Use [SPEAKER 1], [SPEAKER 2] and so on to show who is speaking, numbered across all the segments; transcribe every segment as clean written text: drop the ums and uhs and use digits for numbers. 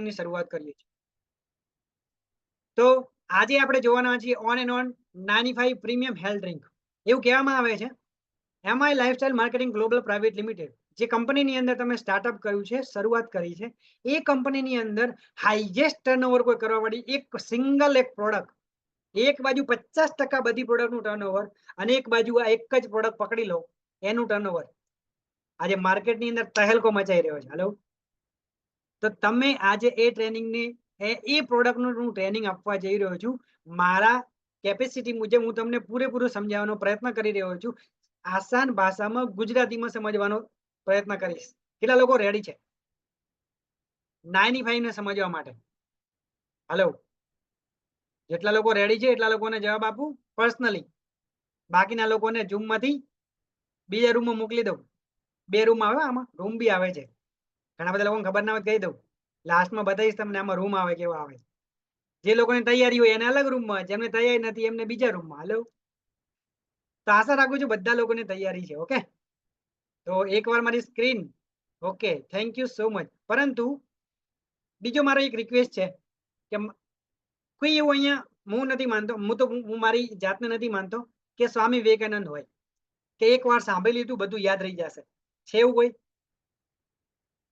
[SPEAKER 1] ની શરૂઆત કરીએ છીએ. તો આજે આપણે જોવાના છીએ on and on 95 premium health drink. એવું કહેવામાં આવે છે MI lifestyle marketing global private limited, જે કંપનીની અંદર તમે સ્ટાર્ટઅપ કર્યું છે, શરૂઆત કરી છે, એ કંપનીની અંદર હાઈએસ્ટ ટર્નઓવર કોઈ કરવા વાળી એક સિંગલ એક પ્રોડક્ટ, એક બાજુ 50% બધી પ્રોડક્ટનું ટર્નઓવર અને એક બાજુ આ એક જ પ્રોડક્ટ પકડી લો એનું ટર્નઓવર આજે માર્કેટની અંદર તહેલકો મચાઈ રહ્યો છે. હાલો, તો તમે આજે એ ટ્રેનિંગની એ પ્રોડક્ટનું હું ટ્રેનિંગ આપવા જઈ રહ્યો છું. મારા કેપેસિટી મુજબ હું તમને પૂરેપૂરું સમજાવવાનો પ્રયત્ન કરી રહ્યો છું. આસાન ભાષામાં ગુજરાતીમાં સમજવાનો પ્રયત્ન કરીશ. કેટલા લોકો રેડી છે 95 ને સમજવા માટે? હાલો, જેટલા લોકો રેડી છે એટલા લોકોને જવાબ આપું પર્સનલી, બાકીના લોકોને ઝૂમ માંથી બીજા રૂમમાં મોકલી દઉં. 2 રૂમ આવે, આમાં રૂમ બી આવે છે. ઘણા બધા લોકોને ખબર ના હોય કહી દઉં, લાસ્ટમાં બતાવીશ તમને આમાં રૂમ આવે કેવા આવે. જે લોકોની તૈયારી હોય એને અલગ રૂમમાં, જેમને તૈયારી નથી એમને બીજા રૂમમાં. હાલો, તો આશા રાખું છું બધા લોકોની તૈયારી છે. ઓકે, તો એકવાર મારી screen okay, thank you so much. પરંતુ બીજો મારો એક રિક્વેસ્ટ છે કે કોઈ એવું અહીંયા, હું નથી માનતો, હું મારી જાતને નથી માનતો કે સ્વામી વિવેકાનંદ હોય કે એકવાર સાંભળી લીધું બધું યાદ રહી જશે. છે એવું કોઈ?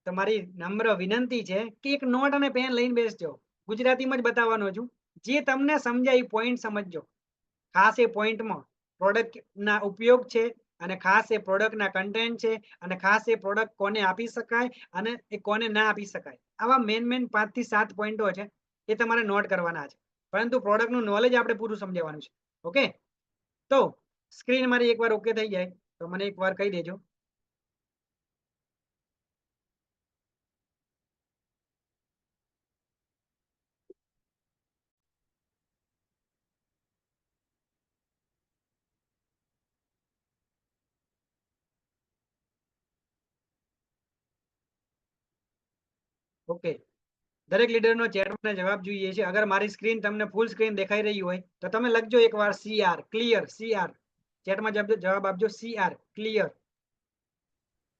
[SPEAKER 1] તમારી નમ્ર વિનંતી છે કે એક નોટ અને પેન લઈને બેસજો. ગુજરાતીમાં જ બતાવવાનો છું, જે તમને સમજાય એ પોઈન્ટ સમજજો. ખાસ એ પોઈન્ટમાં પ્રોડક્ટના ઉપયોગ છે અને ખાસ એ પ્રોડક્ટના કન્ટેન્ટ છે અને ખાસ એ પ્રોડક્ટ કોને આપી શકાય અને એ કોને ના આપી શકાય. આવા મેન 5 થી 7 પોઈન્ટો છે, એ તમારે નોટ કરવાના છે. પરંતુ પ્રોડક્ટનું નોલેજ આપણે પૂરું સમજાવવાનું છે. ઓકે, તો સ્ક્રીન મારી એકવાર ઓકે થઈ જાય તો મને એકવાર કહી દેજો. ઓકે, દરેક લીડરનો ચેટમાં જવાબ જોઈએ છે. અગર મારી સ્ક્રીન તમને ફૂલ સ્ક્રીન દેખાઈ રહી હોય તો તમે લખજો એકવાર CR ક્લિયર. CR ચેટમાં જવાબ આપજો, CR ક્લિયર.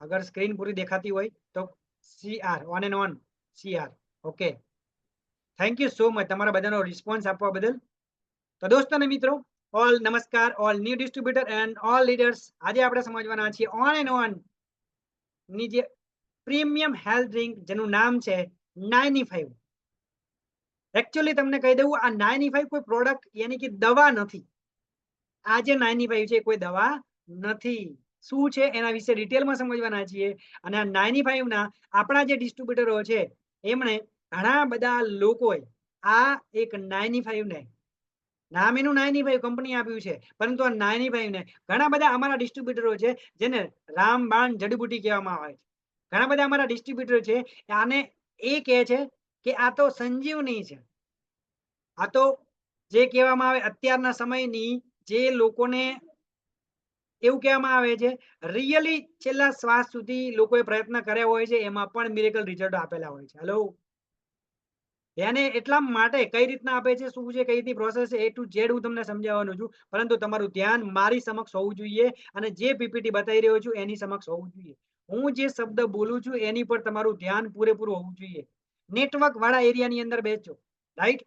[SPEAKER 1] અગર સ્ક્રીન પૂરી દેખાતી હોય તો CR on and on CR. Okay, thank you so much તમારા બધાનો રિસ્પોન્સ આપવા બદલ. તો દોસ્તો અને મિત્રો, ઓલ નમસ્કાર, all new distributor and all leaders. આજે આપણે સમજવાના છીએ ઓન એન્ડ ઓન ની જે પ્રીમિયમ હેલ્થ ડ્રિંક, જેનું નામ છે 95. એકચ્યુઅલી તમને કહી દઉં, આ 95 કોઈ પ્રોડક્ટ યાની કે દવા નથી. આ જે 95 છે કોઈ દવા નથી. શું છે એના વિશે ડિટેલમાં સમજવાના છીએ. અને આ 95 ના આપણા જે ડિસ્ટ્રીબ્યુટરો છે એમણે ઘણા બધા લોકોએ આ એક 95 ને નામ એનું 95 કંપની આપ્યું છે, પરંતુ આ 95 ને ઘણા બધા અમારા ડિસ્ટ્રીબ્યુટરો છે જેને રામબાણ જડીબુટી કહેવામાં આવે છે. ઘણા બધા અમારા ડિસ્ટ્રીબ્યુટર છે આને એ કહે છે કે આ તો સંજીવની છે. આ તો જે કહેવામાં આવે અત્યારના સમયની જે લોકોને એવું કહેવામાં આવે છે, રિયલી છેલ્લા શ્વાસ સુધી લોકોએ પ્રયત્ન કર્યા હોય છે, એમાં પણ મિરેકલ રિઝલ્ટ આપેલા હોય છે. હેલો, એને એટલા માટે કઈ રીતના આપે છે, શું છે, કઈ રીતની પ્રોસેસ છે, A to Z હું તમને સમજાવવાનો છું. પરંતુ તમારું ધ્યાન મારી સમક્ષ હોવું જોઈએ અને જે પીપીટી બતાવી રહ્યો છું એની સમક્ષ હોવું જોઈએ. હું જે શબ્દ બોલું છું એની પર તમારું ધ્યાન પૂરેપૂરું હોવું જોઈએ. નેટવર્ક વાળા એરિયાની અંદર બેસજો. રાઈટ,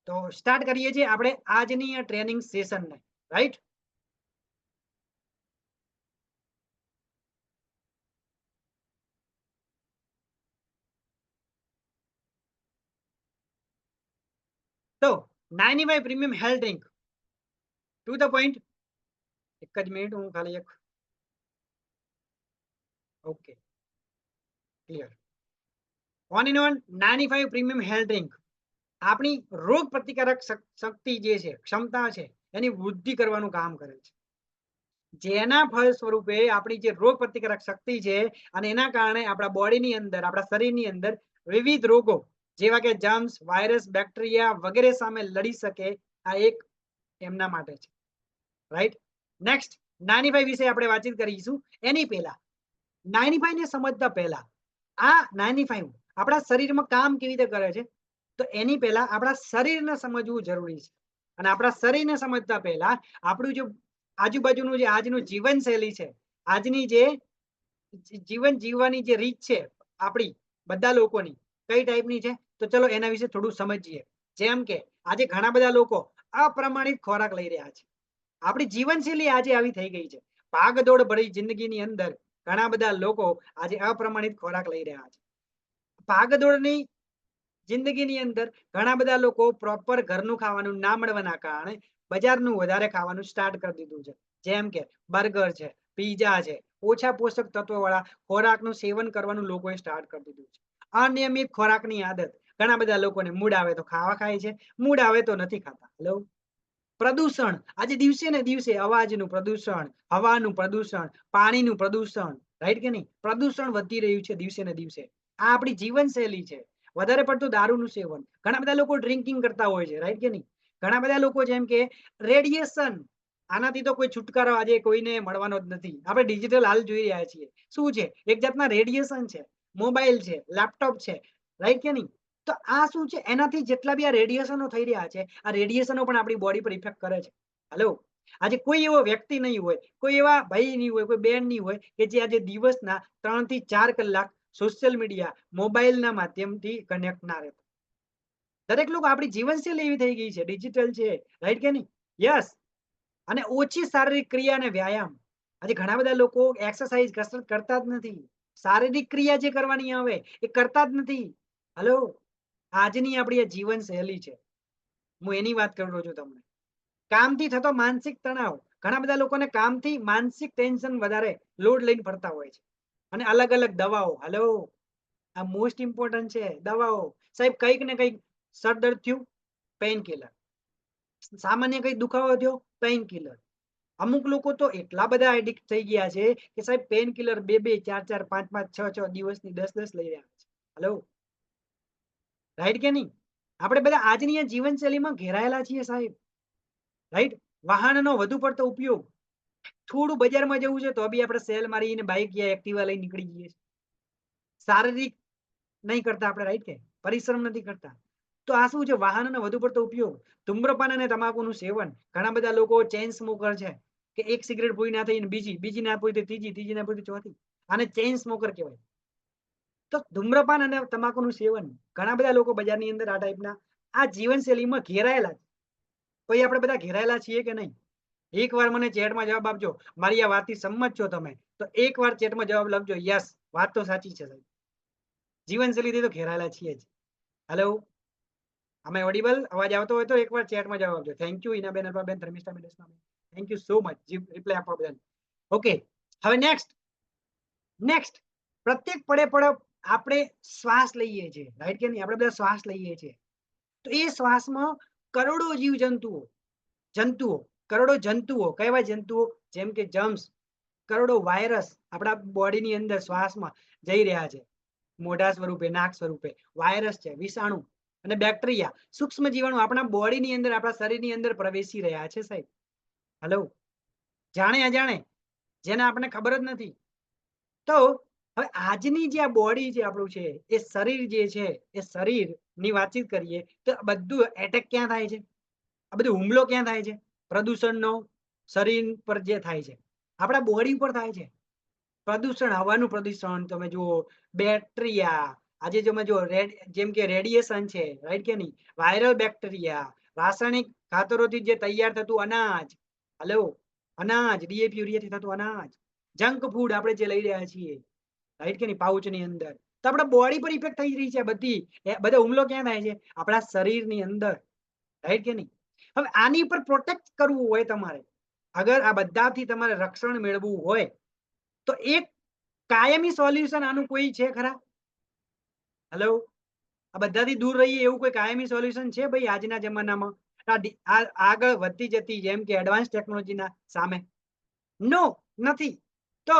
[SPEAKER 1] તો સ્ટાર્ટ કરીએ છીએ આપણે આજની આ ટ્રેનિંગ સેશનને. રાઈટ, તો 95 premium health drink to the point. એક જ મિનિટ, હું ખાલી એક okay clear. On in on 95 premium health drink આપણી રોગ પ્રતિકારક શક્તિ જે છે, ક્ષમતા છે, એની વૃદ્ધિ કરવાનું કામ કરે છે. જેના ફળ સ્વરૂપે આપણી જે રોગ પ્રતિકારક શક્તિ છે અને એના કારણે આપણા બોડીની અંદર, આપણા શરીરની અંદર વિવિધ રોગો જેવા કે જર્મ્સ, વાયરસ, બેક્ટેરિયા વગેરે સામે લડી શકે. આ એક એમના માટે છે. રાઈટ, નેક્સ્ટ 95 વિશે આપણે વાતચીત કરીશું. એની પહેલા 95 ને સમજતા પહેલા આ 95 આપણા શરીરમાં કામ કેવી રીતે કરે છે તો એની પહેલા આપણા શરીરને સમજવું જરૂરી છે. અને આપણા શરીરને સમજતા પહેલા આપણું જે આજુબાજુનું જે આજનું જીવનશૈલી છે, આજની જે જીવન જીવવાની જે રીત છે આપણી બધા લોકોની, કઈ ટાઈપની છે તો ચલો એના વિશે થોડું સમજીએ. જેમ કે આજે ઘણા બધા લોકો અપ્રમાણિત ખોરાક લઈ રહ્યા છે. આપણી જીવનશૈલી આજે આવી થઈ ગઈ છે. ભાગદોડ ભરી જિંદગીની અંદર ઘણા બધા લોકો આજે અપ્રમાણિત ખોરાક લઈ રહ્યા છે. ભાગદોડની જિંદગીની અંદર ઘણા બધા લોકો પ્રોપર ઘરનું ખાવાનું ના મળવાના કારણે બજારનું વધારે ખાવાનું સ્ટાર્ટ કરી દીધું છે. જેમ કે બર્ગર છે, પીઝા છે, ઓછા પોષક તત્વો વાળા ખોરાકનું સેવન કરવાનું લોકોએ સ્ટાર્ટ કરી દીધું છે. અનિયમિત ખોરાકની આદત ઘણા બધા લોકોને મૂડ આવે તો ખાવા ખાય છે, મૂડ આવે તો નથી ખાતા. હેલો, પ્રદૂષણ આજે દિવસે ને દિવસે અવાજનું પ્રદૂષણ, હવાનું પ્રદૂષણ, પાણીનું પ્રદૂષણ, રાઈટ કે નહીં? પ્રદૂષણ વધી રહ્યું છે દિવસે ને દિવસે. આ આપણી જીવનશૈલી છે. વધારે પડતું દારૂનું સેવન, ઘણા બધા લોકો ડ્રિંકિંગ કરતા હોય છે, રાઈટ કે નહીં? ઘણા બધા લોકો જેમ કે રેડિયેશન, આનાથી તો કોઈ છુટકારો આજે કોઈને મળવાનો જ નથી. આપણે ડિજિટલ હાલ જોઈ રહ્યા છીએ. શું છે? એક જાતના રેડિયેશન છે. મોબાઈલ છે, લેપટોપ છે, રાઈટ કે નહીં? તો આ શું છે? એનાથી જેટલા બી આ રેડિયેશનો થઈ રહ્યા છે, આ રેડિયેશનો પણ આપણી બોડી પર ઇફેક્ટ કરે છે. હેલો, આજે કોઈ એવો વ્યક્તિ નહીં હોય, કોઈ એવા ભાઈ નહીં હોય, કોઈ બેન નહીં હોય કે જે આજે દિવસના 3 થી 4 કલાક સોશિયલ મીડિયા, મોબાઈલના માધ્યમથી કનેક્ટ ના રહેતા. દરેક લોકો આપણી જીવનશૈલી એવી થઈ ગઈ છે, ડિજિટલ છે, રાઈટ કે નહીં? યસ. અને ઓછી શારીરિક ક્રિયા અને વ્યાયામ. આજે ઘણા બધા લોકો એક્સરસાઇઝ કસરત કરતા જ નથી. શારીરિક ક્રિયા જે કરવાની આવે એ કરતા જ નથી. હેલો, આજની આપણી આ જીવનશૈલી છે. હું એની વાત કરું છું તમને. કામથી થતો માનસિક તણાવ, ઘણા બધા લોકોને કામથી માનસિક ટેન્શન વધારે લોડ લઈને ફરતા હોય છે. અને અલગ અલગ દવાઓ, હેલો, આ મોસ્ટ ઇમ્પોર્ટન્ટ છે. દવાઓ સાહેબ, કંઈક ને કંઈક સરદર્દ થયું, પેઇન કિલર. સામાન્ય કંઈક દુખાવો થયો, પેઇન કિલર. અમુક લોકો તો એટલા બધા એડિક્ટ થઈ ગયા છે કે સાહેબ પેઇન કિલર 2-2, 4-4, 5-5, 6-6 દિવસની 10-10 લઈ રહ્યા છે. હેલો, રાઈટ કે નહીં? આપણે બધા આજની આ જીવનશૈલીમાં ઘેરાયેલા છીએ સાહેબ, રાઈટ? વાહનનો વધુ પડતો ઉપયોગ, થોડું બજારમાં જવું છે તો બી આપણે સેલ મારીને બાઈક યા એક્ટિવા લઈને નીકળી જઈએ છીએ. શારીરિક નહીં કરતા આપણે, રાઈટ કે? પરિશ્રમ નથી કરતા. તો આ શું છે? વાહનનો વધુ પડતો ઉપયોગ, ધૂમ્રપાન અને તમાકુનું સેવન. ઘણા બધા લોકો ચેઇન સ્મોકર છે કે એક સિગરેટ પૂરી ના થઈને બીજી ના પૂરી ત્રીજી, ત્રીજી ના પૂરી ચોથી. આને ચેઇન સ્મોકર કહેવાય. તો ધૂમ્રપાન અને તમાકુનું સેવન, ઘણા બધા લોકો બજારની અંદર આ ટાઈપના આ જીવનશૈલીમાં ઘેરાયેલા છે. કોઈ આપણે બધા ઘેરાયેલા છીએ કે નહીં? એકવાર મને ચેટમાં જવાબ આપજો. મારી આ વાતથી સંમત છો તમે તો એકવાર ચેટમાં જવાબ લખજો. યસ, વાત તો સાચી છે સાહેબ. જીવનશૈલીથી તો ઘેરાયેલા છીએ જ. હેલો, અમે ઓડિબલ? અવાજ આવતો હોય તો એકવાર ચેટમાં જવાબ આપજો. Thank you Hinaben, Alpaben, Dharmishthaben, thank you so much reply આપવા બદલ. ઓકે, હવે નેક્સ્ટ પ્રત્યેક પડે આપણે શ્વાસ લઈએ છીએ, રાઈટ કે નહીં? આપણે બધા શ્વાસ લઈએ છીએ. તો એ શ્વાસમાં કરોડો જંતુઓ, કરોડો જંતુઓ, કેવા જંતુઓ? જેમ કે જર્મ્સ, કરોડો વાયરસ આપણા બોડીની અંદર શ્વાસમાં જઈ રહ્યા છે. મોઢા સ્વરૂપે, નાક સ્વરૂપે વાયરસ છે, વિષાણુ અને બેક્ટેરિયા, સૂક્ષ્મ જીવાણુ આપણા બોડીની અંદર, આપણા શરીરની અંદર પ્રવેશી રહ્યા છે સાહેબ. હેલો, જાણે અજાણે, જેને આપણને ખબર જ નથી. તો હવે આજની જે આ બોડી જે આપણું છે, એ શરીર જે છે, એ શરીરની વાતચીત કરીએ તો બધું એટેક ક્યાં થાય છે? આ બધું હુમલો ક્યાં થાય છે? પ્રદૂષણનો શરીર પર જે થાય છે, આપણા બોડી ઉપર થાય છે. પ્રદૂષણ, હવાનું પ્રદૂષણ તમે જુઓ, બેક્ટેરિયા, આજે તમે જુઓ જેમ કે રેડિયેશન છે, રાઈટ કે નહીં? વાયરલ બેક્ટેરિયા, રાસાયણિક ખાતરોથી જે તૈયાર થતું અનાજ, હેલો, અનાજ, ડીએપી યુરિયાથી થતું અનાજ, જંક ફૂડ આપણે જે લઈ રહ્યા છીએ, રાઈટ કે નહીં? પાઉચની અંદર. તો આપણા બોડી પર ઇફેક્ટ થઈ રહી છે બધી. બધા હુમલો ક્યાં થાય છે? આપણા શરીરની અંદર, રાઈટ કે નહીં? હવે આની પર પ્રોટેક્ટ કરવું હોય તમારે, અગર આ બધાથી તમારે રક્ષણ મેળવવું હોય તો એક કાયમી સોલ્યુશન આનું કોઈ છે ખરા? હેલો, આ બધાથી દૂર રહીએ એવું કોઈ કાયમી સોલ્યુશન છે ભાઈ આજના જમાનામાં? આગળ વધતી જતી જેમ કે એડવાન્સ ટેકનોલોજીના સામે? નો, નથી. તો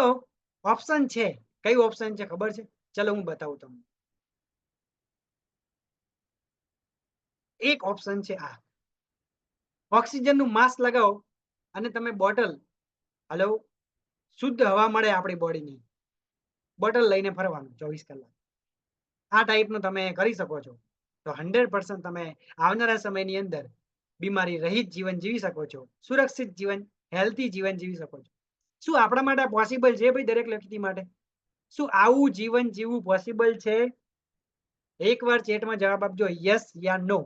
[SPEAKER 1] ઓપ્શન છે. કઈ ઓપ્શન છે ખબર છે? ચલો હું બતાવું તમને. એક ઓપ્શન છે આ, ઓક્સિજનનું માસ્ક લગાવો અને તમે બોટલ, હેલો, શુદ્ધ હવા મળે આપણી બોડીની, બોટલ લઈને ફરવાનું 24 કલાક. આ ટાઈપનું તમે કરી શકો છો તો 100% તમે આવનારા સમયની અંદર બીમારી રહિત જીવન જીવી શકો છો, સુરક્ષિત જીવન, હેલ્ધી જીવન જીવી શકો છો. શું આપણા માટે પોસિબલ છે ભાઈ? દરેક વ્યક્તિ માટે શું આવું જીવન જીવવું પોસિબલ છે? એકવાર ચેટમાં જવાબ આપજો યસ યા નો.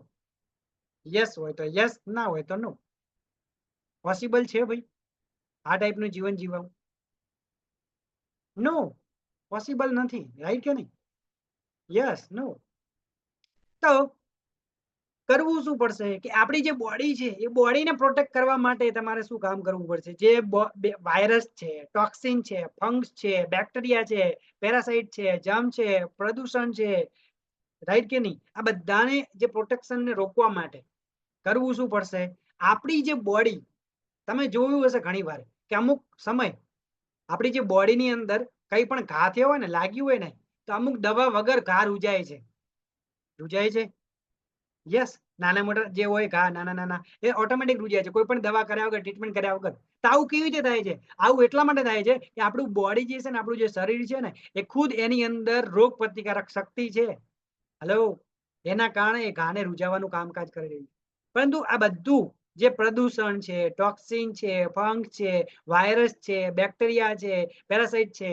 [SPEAKER 1] યસ હોય તો યસ, ના હોય તો નો. પોસિબલ છે ભાઈ આ ટાઈપનું જીવન જીવવું? નો, પોસિબલ નથી, રાઈટ કે નહીં? યસ, નો. તો કરવું શું પડશે કે આપણી જે બોડી છે એ બોડીને પ્રોટેક્ટ કરવા માટે તમારે શું કામ કરવું પડશે? જે વાયરસ છે, ટોક્સિન છે, ફંગસ છે, બેક્ટેરિયા છે, પેરાસાઇટ છે, જર્મ છે, પ્રદૂષણ છે, રાઈટ કે નહીં? આ બધાને જે પ્રોટેક્શનને રોકવા માટે કરવું શું પડશે? આપણી જે બોડી, તમે જોયું હશે ઘણી વાર કે અમુક સમય આપણી જે બોડીની અંદર કઈ પણ ઘા થયો હોય ને, લાગ્યું હોય ને, તો અમુક દવા વગર ઘા રૂજાય છે. રૂજાય છે? યસ. નાના મોટા જે હોય ઘા, નાના નાના, એ ઓટોમેટિક રૂજાય છે કોઈ પણ દવા કર્યા વગર, ટ્રીટમેન્ટ કર્યા વગર. તો આવું કેવી રીતે થાય છે? આવું એટલા માટે થાય છે કે આપણું બોડી જે છે ને, આપણું જે શરીર છે ને, એ ખુદ એની અંદર રોગ પ્રતિકારક શક્તિ છે, હેલો, એના કારણે એ ઘાને રૂજાવાનું કામકાજ કરી રહ્યું છે. પરંતુ આ બધું જે પ્રદૂષણ છે, ટોક્સિન છે, ફંગ છે, વાયરસ છે, બેક્ટેરિયા છે, પેરાસાઇટ છે,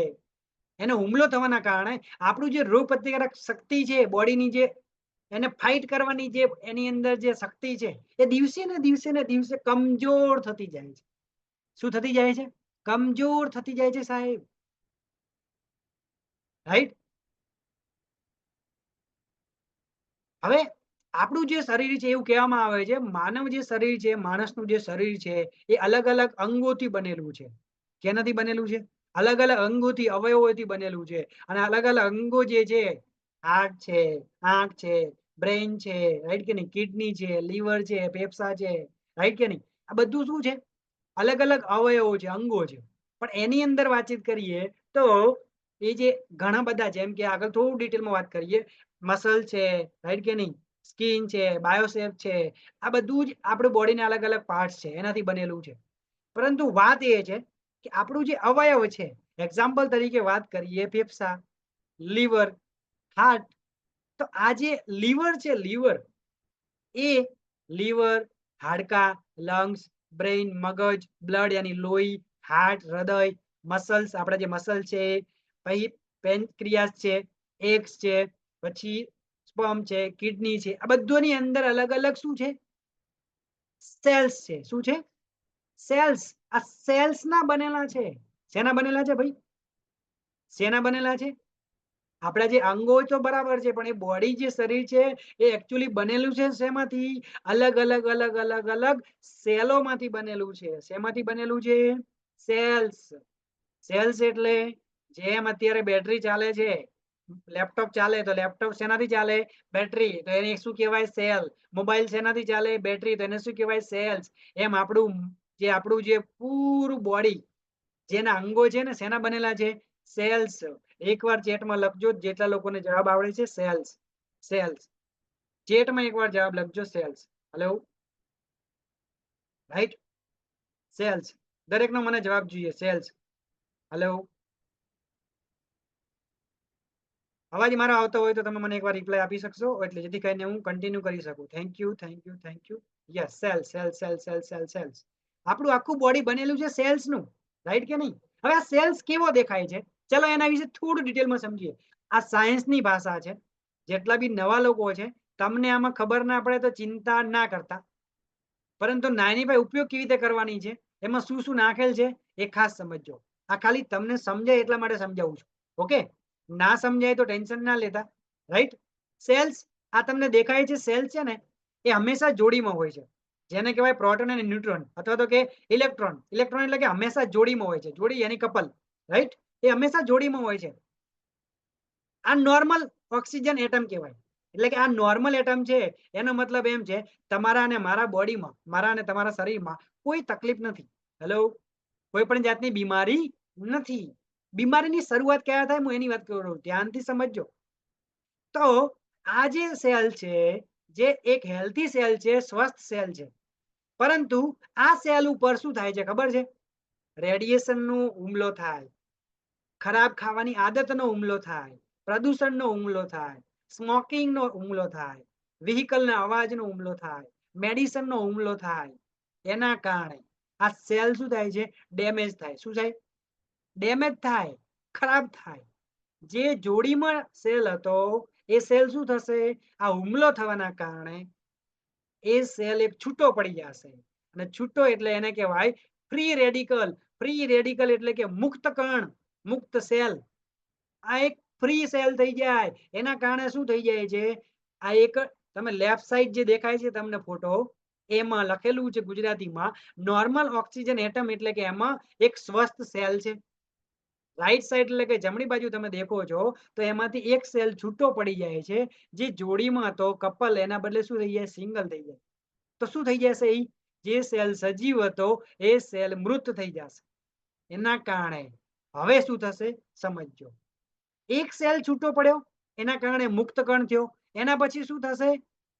[SPEAKER 1] એનો હુમલો થવાના કારણે આપણું જે રોગ પ્રતિકારક શક્તિ છે બોડીની, જે એને ફાઇટ કરવાની જે એની અંદર જે શક્તિ છે, એ દિવસે ને દિવસે ને દિવસે કમજોર થતી જાય છે. શું થતી જાય છે? કમજોર થતી જાય છે સાહેબ, રાઈટ? હવે આપણું જે શરીર છે એવું કહેવામાં આવે છે, માનવ જે શરીર છે, માણસનું જે શરીર છે, એ અલગ અલગ અંગોથી બનેલું છે. કેનાથી બનેલું છે? અલગ અલગ અંગોથી, અવયવોથી બનેલું છે. અને અલગ અલગ અંગો જે છે, હાર્ટ છે, આંખ છે, બ્રેઇન છે, રાઈટ કે નહીં? કિડની છે, લીવર છે, ફેફસા છે, રાઈટ કે નહીં? આ બધું શું છે? અલગ અલગ અવયવો છે, અંગો છે. પણ એની અંદર વાતચીત કરીએ તો એ જે ઘણા બધા, જેમ કે આગળ થોડું ડિટેલમાં વાત કરીએ, મસલ છે, રાઈટ કે નહીં? સ્કિન છે, બાયોસેપ છે, આ બધું જ આપણે બોડીના અલગ અલગ પાર્ટ્સ છે, એનાથી બનેલું છે. પરંતુ વાત એ છે કે આપણું જે અવયવ છે, એક્ઝામ્પલ તરીકે વાત કરીએ ફેફસા, લીવર, હાર્ટ. તો આ જે લીવર છે, એ લીવર, હાડકા, લંગ્સ, બ્રેઇન, મગજ, બ્લડ યાની લોહી, હાર્ટ, હૃદય, મસલ્સ, આપણા જે મસલ છે, પછી પેનક્રિયાસ છે, એગ્સ છે, પછી સ્પર્મ છે, કિડની છે, આ બધુંની અંદર અલગ અલગ શું છે? સેલ્સ છે. શું છે? સેલ્સ. આ સેલ્સ ના બનેલા છે. શેના બનેલા છે ભાઈ? શેના બનેલા છે? આપણા જે અંગો તો બરાબર છે, પણ એ બોડી જે શરીર છે એ એકચ્યુઅલી બનેલું છે શેમાંથી? અલગ અલગ અલગ અલગ અલગ સેલોમાંથી બનેલું છે. શેમાંથી બનેલું છે? સેલ્સ. સેલ્સ એટલે જેમ અત્યારે બેટરી ચાલે છે, લેપટોપ ચાલે તો લેપટોપ શેનાથી ચાલે? બેટરી, તો એને શું કહેવાય? સેલ. મોબાઈલ શેનાથી ચાલે? બેટરી, તો એને શું કહેવાય? સેલ્સ. એમ આપણું જે પૂરું બોડી, જેના અંગો છે ને, શેના બનેલા છે? સેલ્સ. એકવાર ચેટમાં લખજો, જેટલા લોકોને જવાબ આવડે છે, સેલ્સ. સેલ્સ. ચેટમાં એકવાર જવાબ લખજો, સેલ્સ. Hello, right? સેલ્સ. દરેકનો મને જવાબ જોઈએ, સેલ્સ. હેલો, અવાજ મારો આવતો હોય તો તમે મને એકવાર રિપ્લાય આપી શકશો, એટલે જેથી કરીને હું કન્ટિન્યુ કરી શકું. Thank you, thank you, thank you. Yes, cell cell cell cell cell cells. આપણું આખું બોડી બનેલું છે સેલ્સ નું, રાઈટ કે નહીં? હવે આ સેલ્સ કેવો દેખાય છે, ચલો એના વિશે થોડું ડિટેલમાં સમજીએ. આ સાયન્સની ભાષા છે. જેટલા બી નવા લોકો છે, તમને આમાં ખબર ના પડે તો ચિંતા ના કરતા, પરંતુ નાની ભાઈ ઉપયોગ કેવી રીતે કરવાની છે, એમાં શું શું નાખેલ છે, એ ખાસ સમજજો. આ ખાલી તમને સમજાય એટલા માટે સમજાવું છું. ઓકે? ના સમજાય તો ટેન્શન ના લેતા, રાઈટ? સેલ્સ, આ તમને દેખાય છે સેલ્સ છે ને, એ હંમેશા જોડીમાં હોય છે. જેને કહેવાય પ્રોટોન અને ન્યુટ્રોન, અથવા તો કે ઇલેક્ટ્રોન. ઇલેક્ટ્રોન એટલે કે હંમેશા જોડીમાં હોય છે. જોડી એની કપલ, રાઈટ? એ હંમેશા જોડીમાં હોય છે. આ નોર્મલ ઓક્સિજન એટમ કહેવાય. એટલે કે આ નોર્મલ એટમ છે, એનો મતલબ એમ છે તમારા અને મારા બોડીમાં, મારા અને તમારા શરીરમાં કોઈ તકલીફ નથી. હેલો, કોઈ પણ જાતની બીમારી નથી. બીમારીની શરૂઆત ક્યાં થાય, હું એની વાત કરું, ધ્યાનથી સમજજો. તો આ જે સેલ છે, જે એક હેલ્ધી સેલ છે, સ્વસ્થ સેલ છે, પરંતુ આ સેલ ઉપર શું થાય છે ખબર છે? રેડિયેશનનો હુમલો થાય, ખરાબ ખાવાની આદતનો હુમલો થાય, પ્રદૂષણનો હુમલો થાય, સ્મોકિંગનો હુમલો થાય, વ્હીકલના અવાજનો હુમલો થાય, મેડિસિનનો હુમલો થાય. એના કારણે આ સેલ શું થાય છે? ડેમેજ થાય. શું થાય? ડેમેજ થાય, ખરાબ થાય. જે જોડીમાં સેલ હતો એ સેલ શું થશે? આ હુમલો થવાના કારણે એ સેલ એક છૂટો પડી જશે અને છૂટો એટલે એને કહેવાય ફ્રી રેડિકલ. ફ્રી રેડિકલ એટલે કે મુક્ત કણ, મુક્ત સેલ. આ એક ફ્રી સેલ થઈ જાય. એના કારણે શું થઈ જાય છે? આ એક તમે લેફ્ટ સાઈડ જે દેખાય છે તમને ફોટો, એમાં લખેલું છે ગુજરાતીમાં નોર્મલ ઓક્સિજન એટમ એટલે કે એમાં એક સ્વસ્થ સેલ છે. રાઈટ સાઈડ એટલે કે જમણી બાજુ તમે દેખો છો તો એમાંથી એક સેલ છૂટો પડી જાય છે. જે જોડીમાં હતો કપલ, એના બદલે શું થઈ જાય? સિંગલ થઈ જાય. તો શું થઈ જશે? જે સેલ સજીવ હતો એ સેલ મૃત થઈ જશે. એના કારણે હવે શું થશે સમજજો. એક સેલ છૂટો પડ્યો એના કારણે મુક્ત કણ થયો. એના પછી શું થશે?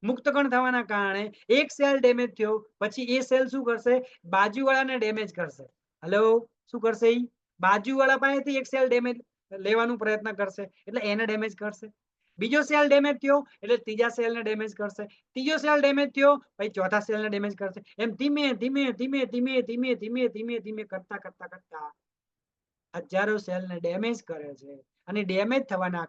[SPEAKER 1] મુક્ત કણ થવાના કારણે એક સેલ ડેમેજ થયો. પછી એ સેલ શું કરશે? બાજુવાળાને ડેમેજ કરશે. હેલો, શું કરશે? બાજુવાળા પાસેથી એક સેલ ડેમેજ લેવાનો પ્રયત્ન કરશે એટલે એને ડેમેજ કરશે. બીજો સેલ ડેમેજ થયો એટલે ત્રીજા સેલને ડેમેજ કરશે. ત્રીજો સેલ ડેમેજ થયો પછી ચોથા સેલને ડેમેજ કરશે. એમ ધીમે ધીમે ધીમે ધીમે ધીમે ધીમે ધીમે ધીમે કરતા કરતા કરતા હજારો સેલને ડેમેજ કરે છે. અને ડેમેજ થવાના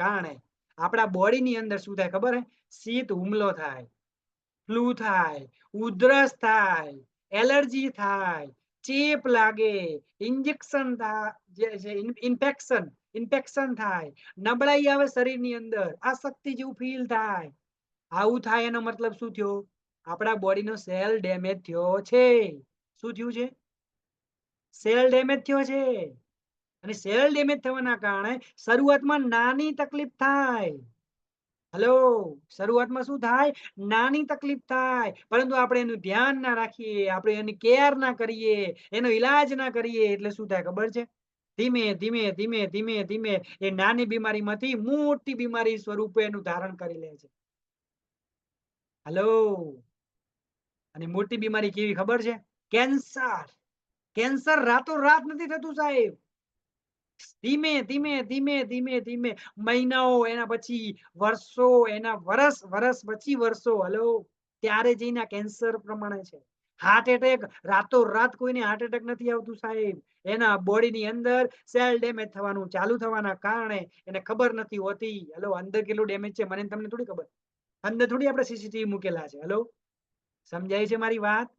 [SPEAKER 1] કારણે આપણા બોડીની અંદર શું થાય ખબર હે? શીત હુમલો થાય, ફ્લૂ થાય, ઉધરસ થાય, એલર્જી થાય, ચેપ લાગે, ઇન્જેક્શન ઇન્ફેક્શન થાય, નબળાઈ આવે શરીરની અંદર, અશક્તિ જેવું ફીલ થાય. આવું થાય એનો મતલબ શું થયો? આપણા બોડીનો સેલ ડેમેજ થયો છે. શું થયું છે? સેલ ડેમેજ થયો છે. અને સેલ ડેમેજ થવાના કારણે શરૂઆતમાં નાની તકલીફ થાય. હેલો, શરૂઆતમાં શું થાય? નાની તકલીફ થાય. પરંતુ આપણે એનું ધ્યાન ના રાખીએ, આપણે એની કેર ના કરીએ, એનો ઈલાજ ના કરીએ એટલે શું થાય ખબર છે? ધીમે ધીમે ધીમે ધીમે ધીમે એ નાની બીમારીમાંથી મોટી બીમારી સ્વરૂપે એનું ધારણ કરી લે છે. હેલો, અને મોટી બીમારી કેવી ખબર છે? કેન્સર. કેન્સર રાતોરાત નથી થતું સાહેબ. ધીમે ધીમે ધીમે ધીમે ધીમે મહિનાઓ, એના પછી વર્ષો, એના વર્ષ પછી વર્ષો, હલો, ત્યારે જઈને કેન્સર પ્રમાણે છે. હાર્ટ એટેક રાતોરાત કોઈને હાર્ટ એટેક નથી આવતું સાહેબ. એના બોડીની અંદર સેલ ડેમેજ થવાનું ચાલુ થવાના કારણે એને ખબર નથી હોતી. હલો, અંદર કેટલું ડેમેજ છે મને તમને થોડી ખબર. અંદર થોડી આપણે સીસીટીવી મૂકેલા છે. હલો, સમજાય છે મારી વાત?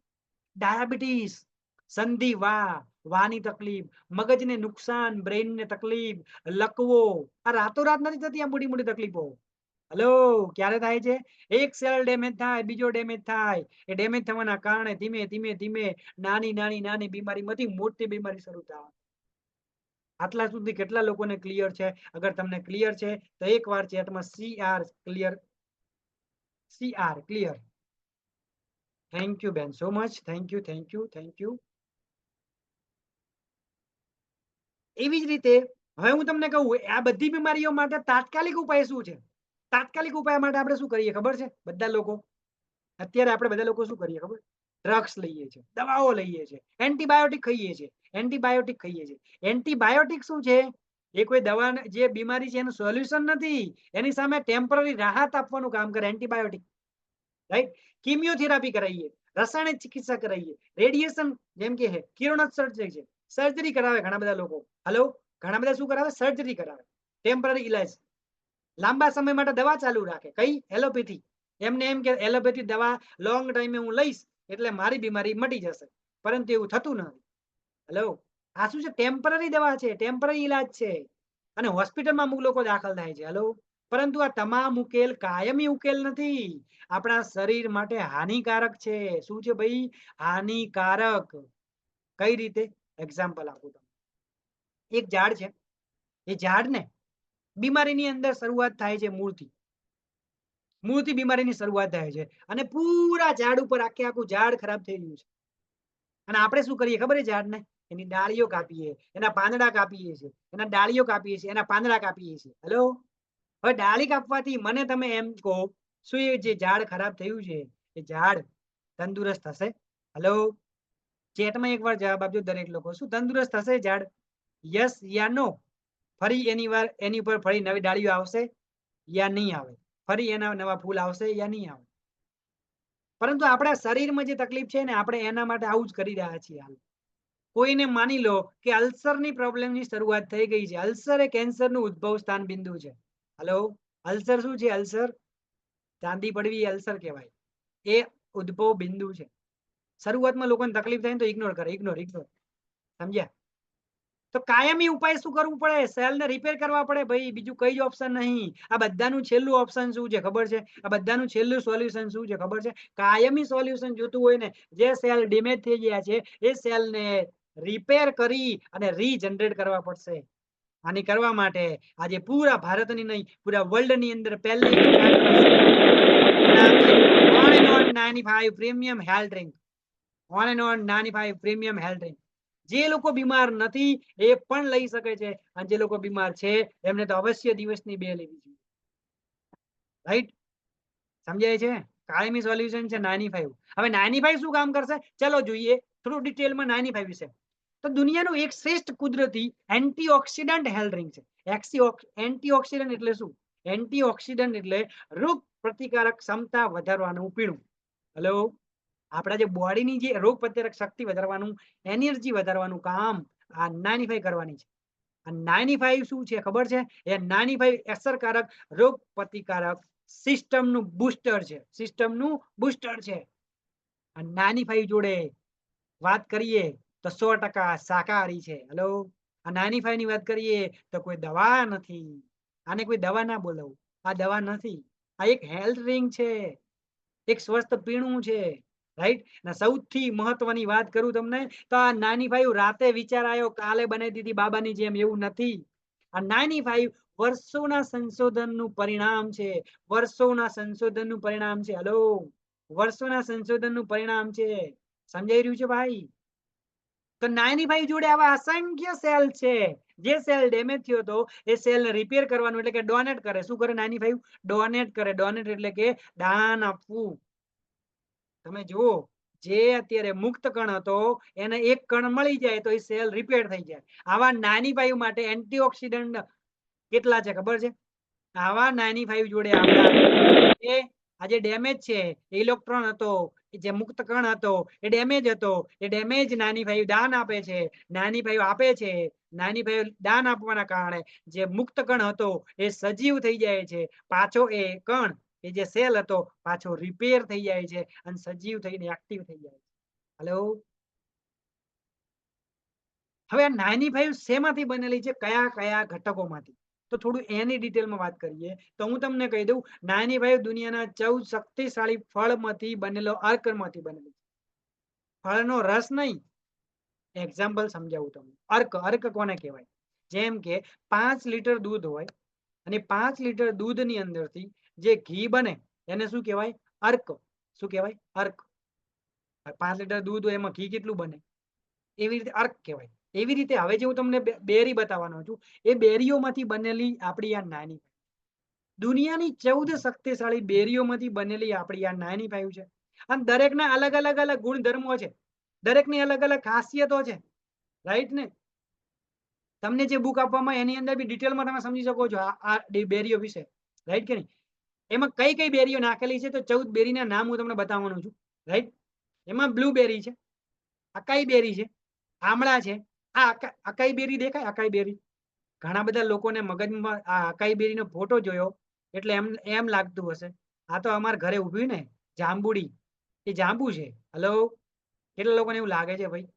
[SPEAKER 1] ડાયાબિટીસ, સંધિવા, વાની તકલીફ, મગજને નુકસાન, બ્રેઇનને તકલીફ, લકવો, આ રાતોરાત નથી થતી આ મોટી મોટી તકલીફો. હેલો, ક્યારે થાય છે? એક સેલ ડેમેજ થાય, બીજો ડેમેજ થાય. એ ડેમેજ થવાના કારણે ધીમે ધીમે ધીમે નાની નાની નાની બીમારીમાંથી મોટી બીમારી શરૂ થાય. આટલા સુધી કેટલા લોકોને ક્લિયર છે? અગર તમને ક્લિયર છે તો એકવાર ચેટમાં CR clear, CR clear. Thank you ben, so much. Thank you, thank you, thank you. એવી જ રીતે હવે હું તમને કહું, આ બધી બીમારીઓ માટે તાત્કાલિક ઉપાય શું છે? તાત્કાલિક ઉપાય માટે આપણે શું કરીએ ખબર છે? બધા લોકો અત્યારે આપણે બધા લોકો શું કરીએ ખબર? ડ્રગ્સ લઈએ છીએ, દવાઓ લઈએ છીએ, એન્ટીબાયોટિક ખાઈએ છીએ. એન્ટીબાયોટિક શું છે? એ કોઈ દવા, જે બીમારી છે એનું સોલ્યુશન નથી. એની સામે ટેમ્પરરી રાહત આપવાનું કામ કરે એન્ટીબાયોટિક. રાઈટ? કિમિયોથેરાપી કરાવીએ, રાસાયણિક ચિકિત્સા કરાવીએ, રેડિયેશન, જેમ કે કિરણોત્સર્ગ છે, સર્જરી કરાવે ઘણા બધા લોકો. હેલો, ઘણા બધા શું કરાવે? સર્જરી કરાવે. ટેમ્પરરી ઇલાજ, લાંબા સમય માટે દવા ચાલુ રાખે. કઈ? એલોપેથી. એમને એમ કે એલોપેથી દવા લોંગ ટાઈમે હું લઈશ એટલે મારી બીમારી મટી જશે. પરંતુ એવું થતું નથી. હેલો, આ શું છે? ટેમ્પરરી દવા છે, ટેમ્પરરી ઇલાજ છે. અને હોસ્પિટલમાં અમુક લોકો દાખલ થાય છે. હેલો, પરંતુ આ તમામ ઉકેલ કાયમી ઉકેલ નથી. આપણા શરીર માટે હાનિકારક છે. શું છે ભાઈ? હાનિકારક. કઈ રીતે? એક્ઝામ્પલ આપું તમને. એક ઝાડ છે, એ ઝાડને બીમારીની અંદર શરૂઆત થાય છે મૂળથી. મૂળથી બીમારીની શરૂઆત થાય છે અને પૂરા ઝાડ ઉપર આખે આખું ઝાડ ખરાબ થઈ ગયું છે. અને આપણે શું કરીએ ખબર? ઝાડને એની ડાળીઓ કાપીએ, એના પાંદડા કાપીએ છીએ, એના ડાળીઓ કાપીએ છીએ, એના પાંદડા કાપીએ છીએ. હેલો, હવે ડાળી કાપવાથી મને તમે એમ કહો, શું એ જે ઝાડ ખરાબ થયું છે એ ઝાડ તંદુરસ્ત થશે? હેલો, ચેટમાં એકવાર જવાબ આપજો દરેક લોકો. શું તંદુરસ્ત થશે ઝાડ? યસ યા નો? ફરી એની ઉપર ફરી નવી ડાળીઓ આવશે યા નહીં આવે? ફરી એના નવા ફૂલ આવશે યા નહીં આવે? પરંતુ આપણા શરીરમાં જે તકલીફ છે ને, આપણે એના માટે આવું જ કરી રહ્યા છીએ હાલ. કોઈને માની લો કે અલ્સરની પ્રોબ્લેમની શરૂઆત થઈ ગઈ છે. અલ્સર એ કેન્સરનું ઉદ્ભવ સ્થાન બિંદુ છે. હલો, અલ્સર શું છે? અલ્સર ચાંદી પડવી એ અલ્સર કહેવાય. એ ઉદ્ભવ બિંદુ છે. શરૂઆતમાં લોકોને તકલીફ થાય ને તો ઇગ્નોર કરે, ઇગ્નોર. સમજ્યા? તો કાયમી ઉપાય શું કરવું પડે? સેલને રિપેર કરવા પડે ભાઈ, બીજું કઈ જ ઓપ્શન નહીં. આ બધાનું છેલ્લું ઓપ્શન શું છે ખબર છે? આ બધાનું છેલ્લું સોલ્યુશન શું છે ખબર છે? કાયમી સોલ્યુશન જોતું હોય ને, જે સેલ ડેમેજ થઈ ગયા છે એ સેલને રિપેર કરી અને રીજનરેટ કરવા પડશે. આની કરવા માટે આજે પૂરા ભારતની નહીં, પૂરા વર્લ્ડની અંદર પહેલી નામ છે on and on 95 premium health drink. On and on 95 premium health drink. જે લોકો બીમાર નથી એ પણ લઈ શકે છે, અને જે લોકો બીમાર છે એમને તો અવશ્ય દિવસની 2 લેવી જોઈએ. રાઈટ? સમજાય છે? કાયમી સોલ્યુશન છે 95. હવે 95 શું કામ કરશે? ચલો જોઈએ થોડું ડિટેલમાં 95 વિશે. તો દુનિયાનું એક શ્રેષ્ઠ કુદરતી એન્ટીઓક્સિડન્ટ હેલ્થ ડ્રિંક છે. એન્ટીઓક્સિડન્ટ એટલે શું? એન્ટીઓક્સિડન્ટ એટલે રોગ પ્રતિકારક ક્ષમતા વધારવાનું પીણું. હેલો, આપણા જે બોડીની જે રોગ પ્રતિકારક શક્તિ વધારવાનું, એનર્જી વધારવાનું કામ આ 95 કરવાની છે. આ 95 શું છે ખબર છે? એ 95 અસરકારક રોગ પ્રતિકારક સિસ્ટમનું બૂસ્ટર છે. સિસ્ટમનું બૂસ્ટર છે. આ 95 જોડે વાત કરીએ તો 100% શાકાહારી છે. હેલો, આ 95 ની વાત કરીએ તો કોઈ દવા નથી. આને કોઈ દવા ના બોલાવું. આ દવા નથી. આ એક હેલ્થ ડ્રિંક છે, એક સ્વસ્થ પીણું છે. રાઈટ? અને સૌથી મહત્વની વાત કરું તમને તો આ 95 રાતે વિચાર આવ્યો કાલે બનાવી દીધી બાબાની જેમ, એવું નથી. આ 95 વર્ષોના સંશોધનનું પરિણામ છે. વર્ષોના સંશોધનનું પરિણામ છે. હેલો, વર્ષોના સંશોધનનું પરિણામ છે. સમજાઈ રહ્યું છે ભાઈ? તો 95 જોડે આવા અસંખ્ય સેલ છે. જે સેલ ડેમેજ થયો હતો એ સેલને રિપેર કરવાનું એટલે કે ડોનેટ કરે. શું કરે 95? ડોનેટ કરે. ડોનેટ એટલે કે દાન આપવું. તમે જુઓ, જે અત્યારે મુક્ત કણ હતો એને એક કણ મળી જાય તો એ સેલ રિપેર થઈ જાય. આવા 95 માટે એન્ટીઓક્સિડન્ટ કેટલા છે ખબર છે? આવા 95 જોડે આપણા એ આ જે ડેમેજ છે ઇલેક્ટ્રોન હતો, જે મુક્ત કણ હતો એ ડેમેજ હતો, એ ડેમેજ 95 દાન આપે છે. 95 આપે છે. 95 દાન આપવાના કારણે જે મુક્ત કણ હતો એ સજીવ થઈ જાય છે. પાછો એ કણ, એ જે સેલ હતો પાછો રિપેર થઈ જાય છે અને સજીવ થઈને એક્ટિવ થઈ જાય છે. હેલો, હવે આ 95 શેમાંથી બનેલી છે? કયા કયા ઘટકોમાંથી? તો થોડું એની ડિટેલમાં વાત કરીએ તો હું તમને કહી દઉં, 95 દુનિયાના 14 શક્તિશાળી ફળમાંથી બનેલો અર્કમાંથી બનેલો. ફળનો રસ નહીં, એક્ઝામ્પલ સમજાવું તમને. અર્ક, અર્ક કોને કહેવાય? જેમ કે 5 લીટર દૂધ હોય અને 5 લીટર દૂધની અંદરથી જે ઘી બને એને શું કહેવાય? અર્ક. શું કહેવાય? અર્ક. 5 લીટર દૂધ હોય એમાં ઘી કેટલું બને? એવી રીતે અર્ક કહેવાય. એવી રીતે હવે જે હું તમને બેરી બતાવવાનો છું એ બેરીઓમાંથી બનેલી આપણી આ નાની દુનિયાની 14 શક્તિશાળી બેરીઓમાંથી બનેલી આપણી આ 95 છે. અને દરેકના અલગ અલગ અલગ ગુણધર્મો છે. દરેકની અલગ અલગ ખાસિયતો છે. રાઈટ ને? તમને જે બુક આપવામાં એની અંદર બી ડિટેલમાં તમે સમજી શકો છો આ બેરીઓ વિશે. રાઈટ કે નહીં? એમાં કઈ કઈ બેરીઓ નાખેલી છે તો 14 બેરીના નામ હું તમને બતાવવાનો છું. રાઈટ? એમાં બ્લુબેરી છે, અકાઈ બેરી છે, આમળા છે. આ અકાઈ બેરી દેખાય? અકાઈ બેરી ઘણા બધા લોકોને મગજમાં આ અકાઈ બેરીનો ફોટો જોયો એટલે એમ એમ લાગતું હશે આ તો અમારા ઘરે ઊભી ને જાંબુડી, એ જાંબુ છે. હેલો, કેટલા લોકોને એવું લાગે છે ભાઈ?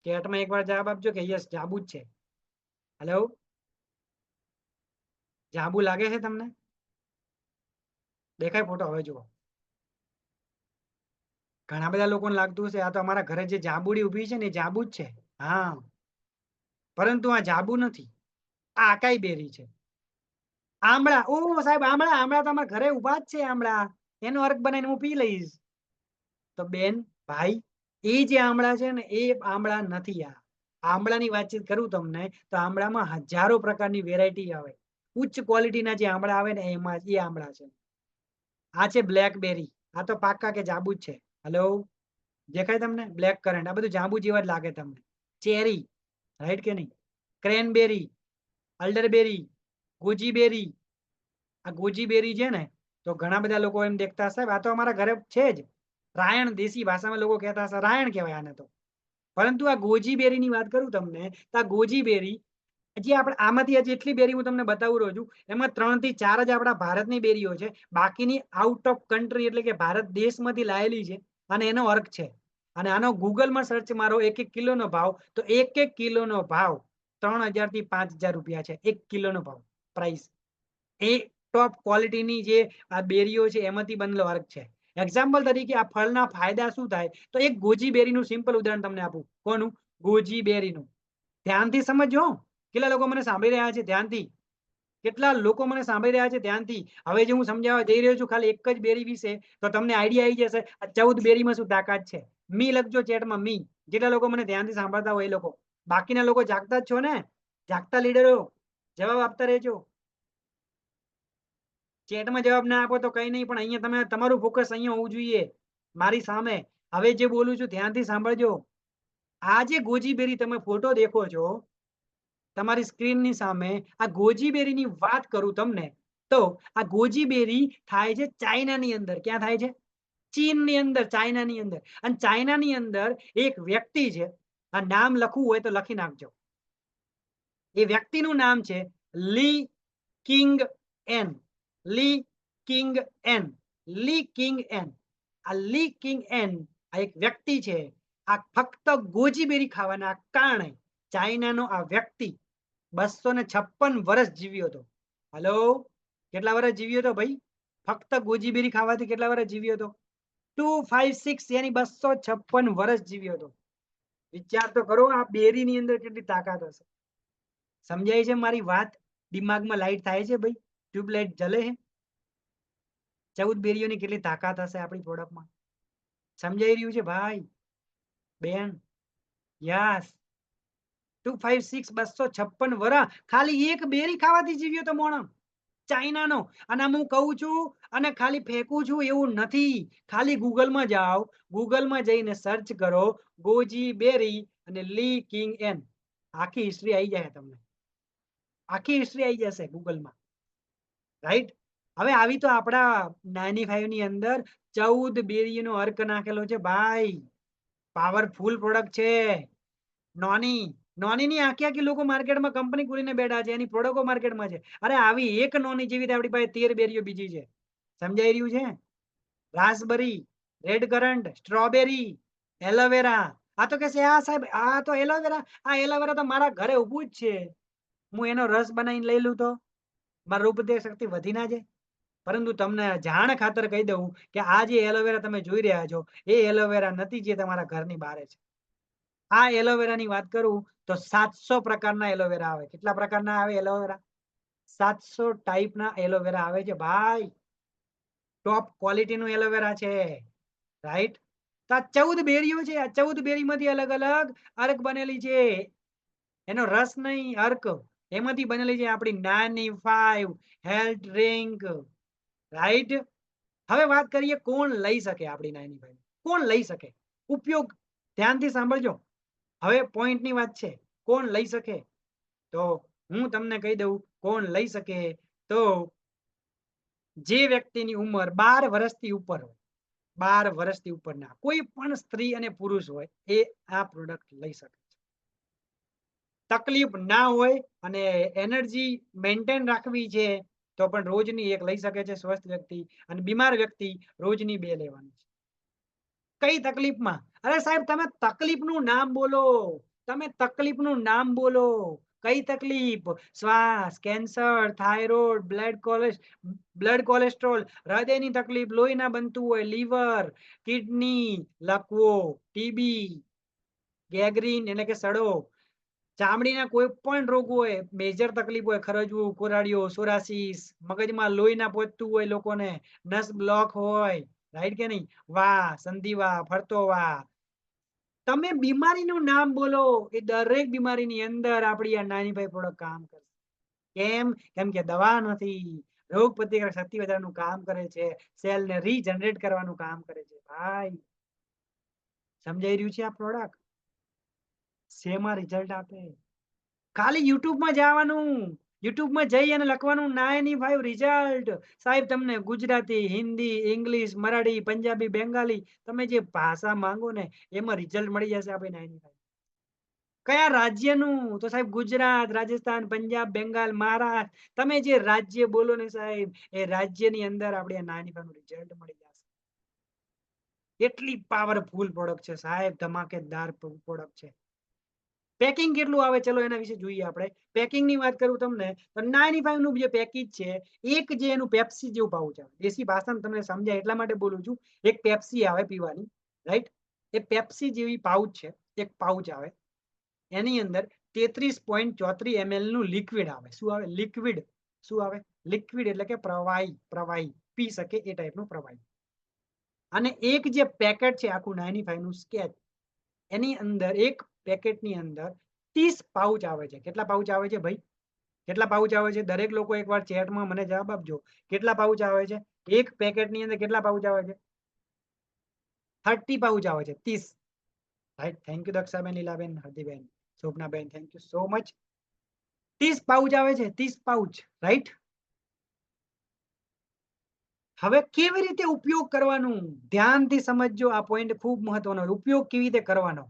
[SPEAKER 1] ચેટમાં એકવાર જવાબ આપજો કે યસ જાંબુ જ છે. હેલો, જાંબુ લાગે છે તમને? દેખાય ફોટો? હવે જુઓ, ઘણા બધા લોકોને લાગતું હશે આ તો અમારા ઘરે જે જાંબુડી ઊભી છે ને એ જાંબુ જ છે. હા, પરંતુ આ જાંબુ નથી, આ અકાઈ બેરી છે. આમળા, ઓ સાહેબ આમળા, આમળા તો અમારા ઘરે ઉભા જ છે. આમળા એનો અર્ક બનાવીને હું પી લઈશ. તો બેન ભાઈ, એ જે આમળા છે ને એ આમળા નથી. આ આમળાની વાતચીત કરું તમને તો આમળામાં હજારો પ્રકારની વેરાયટી આવે. ઉચ્ચ ક્વોલિટીના જે આમળા આવે ને એમાં એ આમળા છે. આ છે બ્લેકબેરી, આ તો પાક્કા કે જાંબુ જ છે. હેલો, દેખાય તમને? બ્લેક કરન્ટ, આ બધું જાંબુ જેવા જ લાગે તમને. ચેરી, રાઈટ કે નહીં? ક્રેનબેરી, અલ્ડરબેરી, ગોજીબેરી. આ ગોજીબેરી છે ને તો ઘણા બધા લોકો એમ દેખતા સાહેબ આ તો અમારા ઘરે છે જ. રાયણ, દેશી ભાષામાં લોકો કહેતા હશે રાયણ કહેવાય આને તો. પરંતુ આ ગોજી બેરીની વાત કરું તમને તો આ ગોજી બેરી જે આપણે આમાંથી જેટલી બેરી હું તમને બતાવું રહ્યો છું એમાં 3 થી 4 જ આપણા ભારતની બેરીઓ છે, બાકીની આઉટ ઓફ કન્ટ્રી એટલે કે ભારત દેશમાંથી લાયેલી છે અને એનો અર્ક છે. અને આનો ગૂગલમાં સર્ચ મારો 1 કિલોનો ભાવ તો 1 કિલોનો ભાવ 3000 થી 5000 રૂપિયા છે. 1 કિલોનો ભાવ પ્રાઇસ. એ ટોપ ક્વોલિટીની જે આ બેરીઓ છે એમાંથી બનેલો અર્ક છે. એક્ઝામ્પલ તરીકે આ ફળના ફાયદા શું થાય તો એક ગોજી બેરીનું સિમ્પલ ઉદાહરણ તમને આપું. કોનું? ગોજી બેરીનું. ધ્યાનથી સમજો. કેટલા લોકો મને સાંભળી રહ્યા છે ધ્યાનથી? કેટલા લોકો મને સાંભળી રહ્યા છે ધ્યાનથી? હવે જે હું સમજાવવા જઈ રહ્યો છું ખાલી એક જ બેરી વિશે તો તમને આઈડિયા આવી જશે આ 14 બેરીમાં શું તાકાત છે. મી લખજો ચેટમાં મી. જેટલા લોકો મને ધ્યાનથી સાંભળતા હોય એ લોકો. બાકીના લોકો જાગતા જ છો ને? જાગતા લીડરો જવાબ આપતા રહેજો. ચેટમાં જવાબ ના આપો તો કઈ નહીં, પણ અહીંયા તમે તમારું ફોકસ અહીંયા હોવું જોઈએ મારી સામે. હવે જે બોલું છું ધ્યાનથી સાંભળજો. આ જે ગોજી બેરી તમે ફોટો દેખો છો તમારી સ્ક્રીનની સામે, આ ગોજી બેરીની વાત કરું તમને તો આ ગોજી બેરી થાય છે ચાઇનાની અંદર. ક્યાં થાય છે? ચીનની અંદર, ચાઇનાની અંદર. અને ચાઇનાની અંદર એક વ્યક્તિ છે, આ નામ લખવું હોય તો લખી નાખજો. એ વ્યક્તિનું નામ છે લી કિંગ એન. લી કિંગ એન. લી કિંગ એન. આ લી કિંગ એન આ એક વ્યક્તિ છે. આ ફક્ત ગોજી બેરી ખાવાના કારણે ચાઇનાનો આ વ્યક્તિ 256 વર્ષ જીવ્યો હતો. હલો, કેટલા વર્ષ જીવ્યો હતો ભાઈ? ફક્ત ગોજી બેરી ખાવાથી કેટલા વર્ષ જીવ્યો હતો? 256 યાની 256 વર્ષ જીવ્યો હતો. વિચાર તો કરો આ બેરીની અંદર કેટલી તાકાત હશે. સમજાય છે મારી વાત? દિમાગમાં લાઈટ થાય છે ભાઈ? ટ્યુબલાઇટ જલે છે? 14 બેરીઓની કેટલી તાકાત હશે આપણી પ્રોડક્ટમાં? સમજાઈ રહ્યું છે ભાઈ બેન? યસ. 256 256 વર્ષ ખાલી એક બેરી ખાવાથી જીવ્યો તો મોણો ચાઇનાનો. અને હું કહું છું અને ખાલી ફેંકું છું એવું નથી. ખાલી ગૂગલમાં જાઓ, ગૂગલમાં જઈને સર્ચ કરો ગોજી બેરી અને લી કિંગ એન. આખી હિસ્ટ્રી આવી જાય તમને. આખી હિસ્ટ્રી આવી જશે ગૂગલમાં. રાઈટ? હવે આવી તો આપણા 95 ની અંદર 14 બેરીનો અર્ક નાખેલો છે ભાઈ. પાવરફુલ પ્રોડક્ટ છે. નોની નોનીની આખી આખી લોકો માર્કેટમાં કંપની ખોલીને બેઠા છે, એની પ્રોડક્ટો માર્કેટમાં છે. અરે આવી એક નોની જેવી આપણી પાસે 13 બેરીઓ બીજી છે. સમજાઈ રહ્યું છે? Raspberry, red current, strawberry, aloe vera. આ તો કહેશે આ સાહેબ આ તો એલોવેરા, આ એલોવેરા તો મારા ઘરે ઊભું જ છે. હું એનો રસ બનાવીને લઈ લઉં તો મારી રોગપ્રતિકારક શક્તિ વધી ના જાય? પરંતુ તમને જાણ ખાતર કહી દઉં કે આ જે એલોવેરા તમે જોઈ રહ્યા છો એ એલોવેરા નથી જે તમારા ઘરની બહાર છે. આ એલોવેરાની વાત કરું તો 700 પ્રકારના એલોવેરા આવે. કેટલા પ્રકારના આવે એલોવેરા? 700 ટાઈપના એલોવેરા આવે છે ભાઈ. ટોપ ક્વોલિટીનું એલોવેરા છે. રાઈટ? તો આ 14 બેરીઓ છે. આ 14 બેરીમાંથી અલગ અલગ અર્ક બનેલી છે. એનો રસ નહીં, અર્ક. એમાંથી બનેલી છે આપણી નાની 5 હેલ્થ ડ્રિંક. રાઈટ? હવે વાત કરીએ કોણ લઈ શકે આપણી નાની 5? કોણ લઈ શકે? ઉપયોગ ધ્યાનથી સાંભળજો. હવે પોઈન્ટની વાત છે. કોણ લઈ શકે? તો હું તમને કહી દઉં કોણ લઈ શકે. તો જે વ્યક્તિની ઉંમર 12 વર્ષથી ઉપર હોય, 12 વર્ષથી ઉપરના કોઈ પણ સ્ત્રી અને પુરુષ હોય એ આ પ્રોડક્ટ લઈ શકે છે. તકલીફ ના હોય અને એનર્જી મેન્ટેન રાખવી છે તો પણ રોજની એક લઈ શકે છે સ્વસ્થ વ્યક્તિ, અને બીમાર વ્યક્તિ રોજની 2 લેવાની છે. કઈ તકલીફમાં? અરે સાહેબ તમે તકલીફનું નામ બોલો. તમે તકલીફનું નામ બોલો. કઈ તકલીફ? શ્વાસ, કેન્સર, થાઇરોઇડ, બ્લડ કોલેસ્ટ્રોલ, હૃદયની તકલીફ, લોહી ના બનતું હોય, લીવર, કિડની, લકવો, ટીબી, ગેંગ્રીન એટલે કે સડો, ચામડીના કોઈ પણ રોગ હોય, મેજર તકલીફ હોય, ખરજવું, કોરાડિયો, સોરાસિસ, મગજમાં લોહી ના પહોંચતું હોય લોકોને, નસ બ્લોક હોય, રાઈટ કે નહીં? વાહ, સંધિવા, ફરતો વાહ. તમે બીમારીનું નામ બોલો. એ દરેક બીમારીની અંદર આપણી આ 95 પ્રોડક્ટ કામ કરશે. કેમ? કેમ કે દવા નથી, રોગ પ્રતિકારક શક્તિ વધારવાનું કામ કરે છે, સેલને રીજનરેટ કરવાનું કામ કરે છે ભાઈ. સમજાઈ રહ્યું છે? આ પ્રોડક્ટ શેમાં રિઝલ્ટ આપે? ખાલી યુટ્યુબમાં જવાનું, યુટ્યુબમાં જઈ અને લખવાનું 95 રિઝલ્ટ. સાહેબ તમને ગુજરાતી, હિન્દી, ઇંગ્લિશ, મરાઠી, પંજાબી, બેંગાલી તમે જે ભાષા માંગો ને એમાં રિઝલ્ટ મળી જશે આપણે 95. કયા રાજ્યનું? તો સાહેબ ગુજરાત, રાજસ્થાન, પંજાબ, બેંગાલ, મહારાષ્ટ્ર. તમે જે રાજ્ય બોલો ને સાહેબ, એ રાજ્યની અંદર આપણે 95 નું રિઝલ્ટ મળી જશે. એટલી પાવરફુલ પ્રોડક્ટ છે સાહેબ, ધમાકેદાર પ્રોડક્ટ છે. પેકિંગ કેટલું આવે ચલો એના વિશે જોઈએ આપણે. પેકિંગ ની વાત કરું તમને તો 95 નું જે પેકેજ છે, એક જે એનું પેપ્સી જેવું પાઉચ આવે. દેશી ભાષામાં તમને સમજાય એટલા માટે બોલું છું. એક પેપ્સી આવે પીવાની, રાઈટ? એ પેપ્સી જેવી પાઉચ છે, એક પાઉચ આવે. એની અંદર 33.34 ml નું લિક્વિડ આવે. શું આવે? લિક્વિડ. શું આવે? લિક્વિડ એટલે કે પ્રવાહી, પ્રવાહી પી શકે એ ટાઈપનું પ્રવાહી. અને એક જે પેકેટ છે આખું 95 નું સ્કેચ, એની અંદર એક પેકેટની અંદર 30 પાઉચ આવે છે. કેટલા પાઉચ આવે છે ભાઈ? કેટલા પાઉચ આવે છે? દરેક લોકો એકવાર ચેટમાં મને જવાબ આપજો. કેટલા પાઉચ આવે છે? એક પેકેટની અંદર કેટલા પાઉચ આવે છે? 30 પાઉચ આવે છે. 30. Right. Thank you Dakshaben, Lilaben, Hardiben, Shobhanaben, thank you so much. 30 pouch આવે છે. 30 પાઉચ, રાઈટ? હવે કેવી રીતે ઉપયોગ કરવાનું? ધ્યાનથી સમજજો. આ પોઈન્ટ ખૂબ મહત્વનો. ઉપયોગ કેવી રીતે કરવાનો?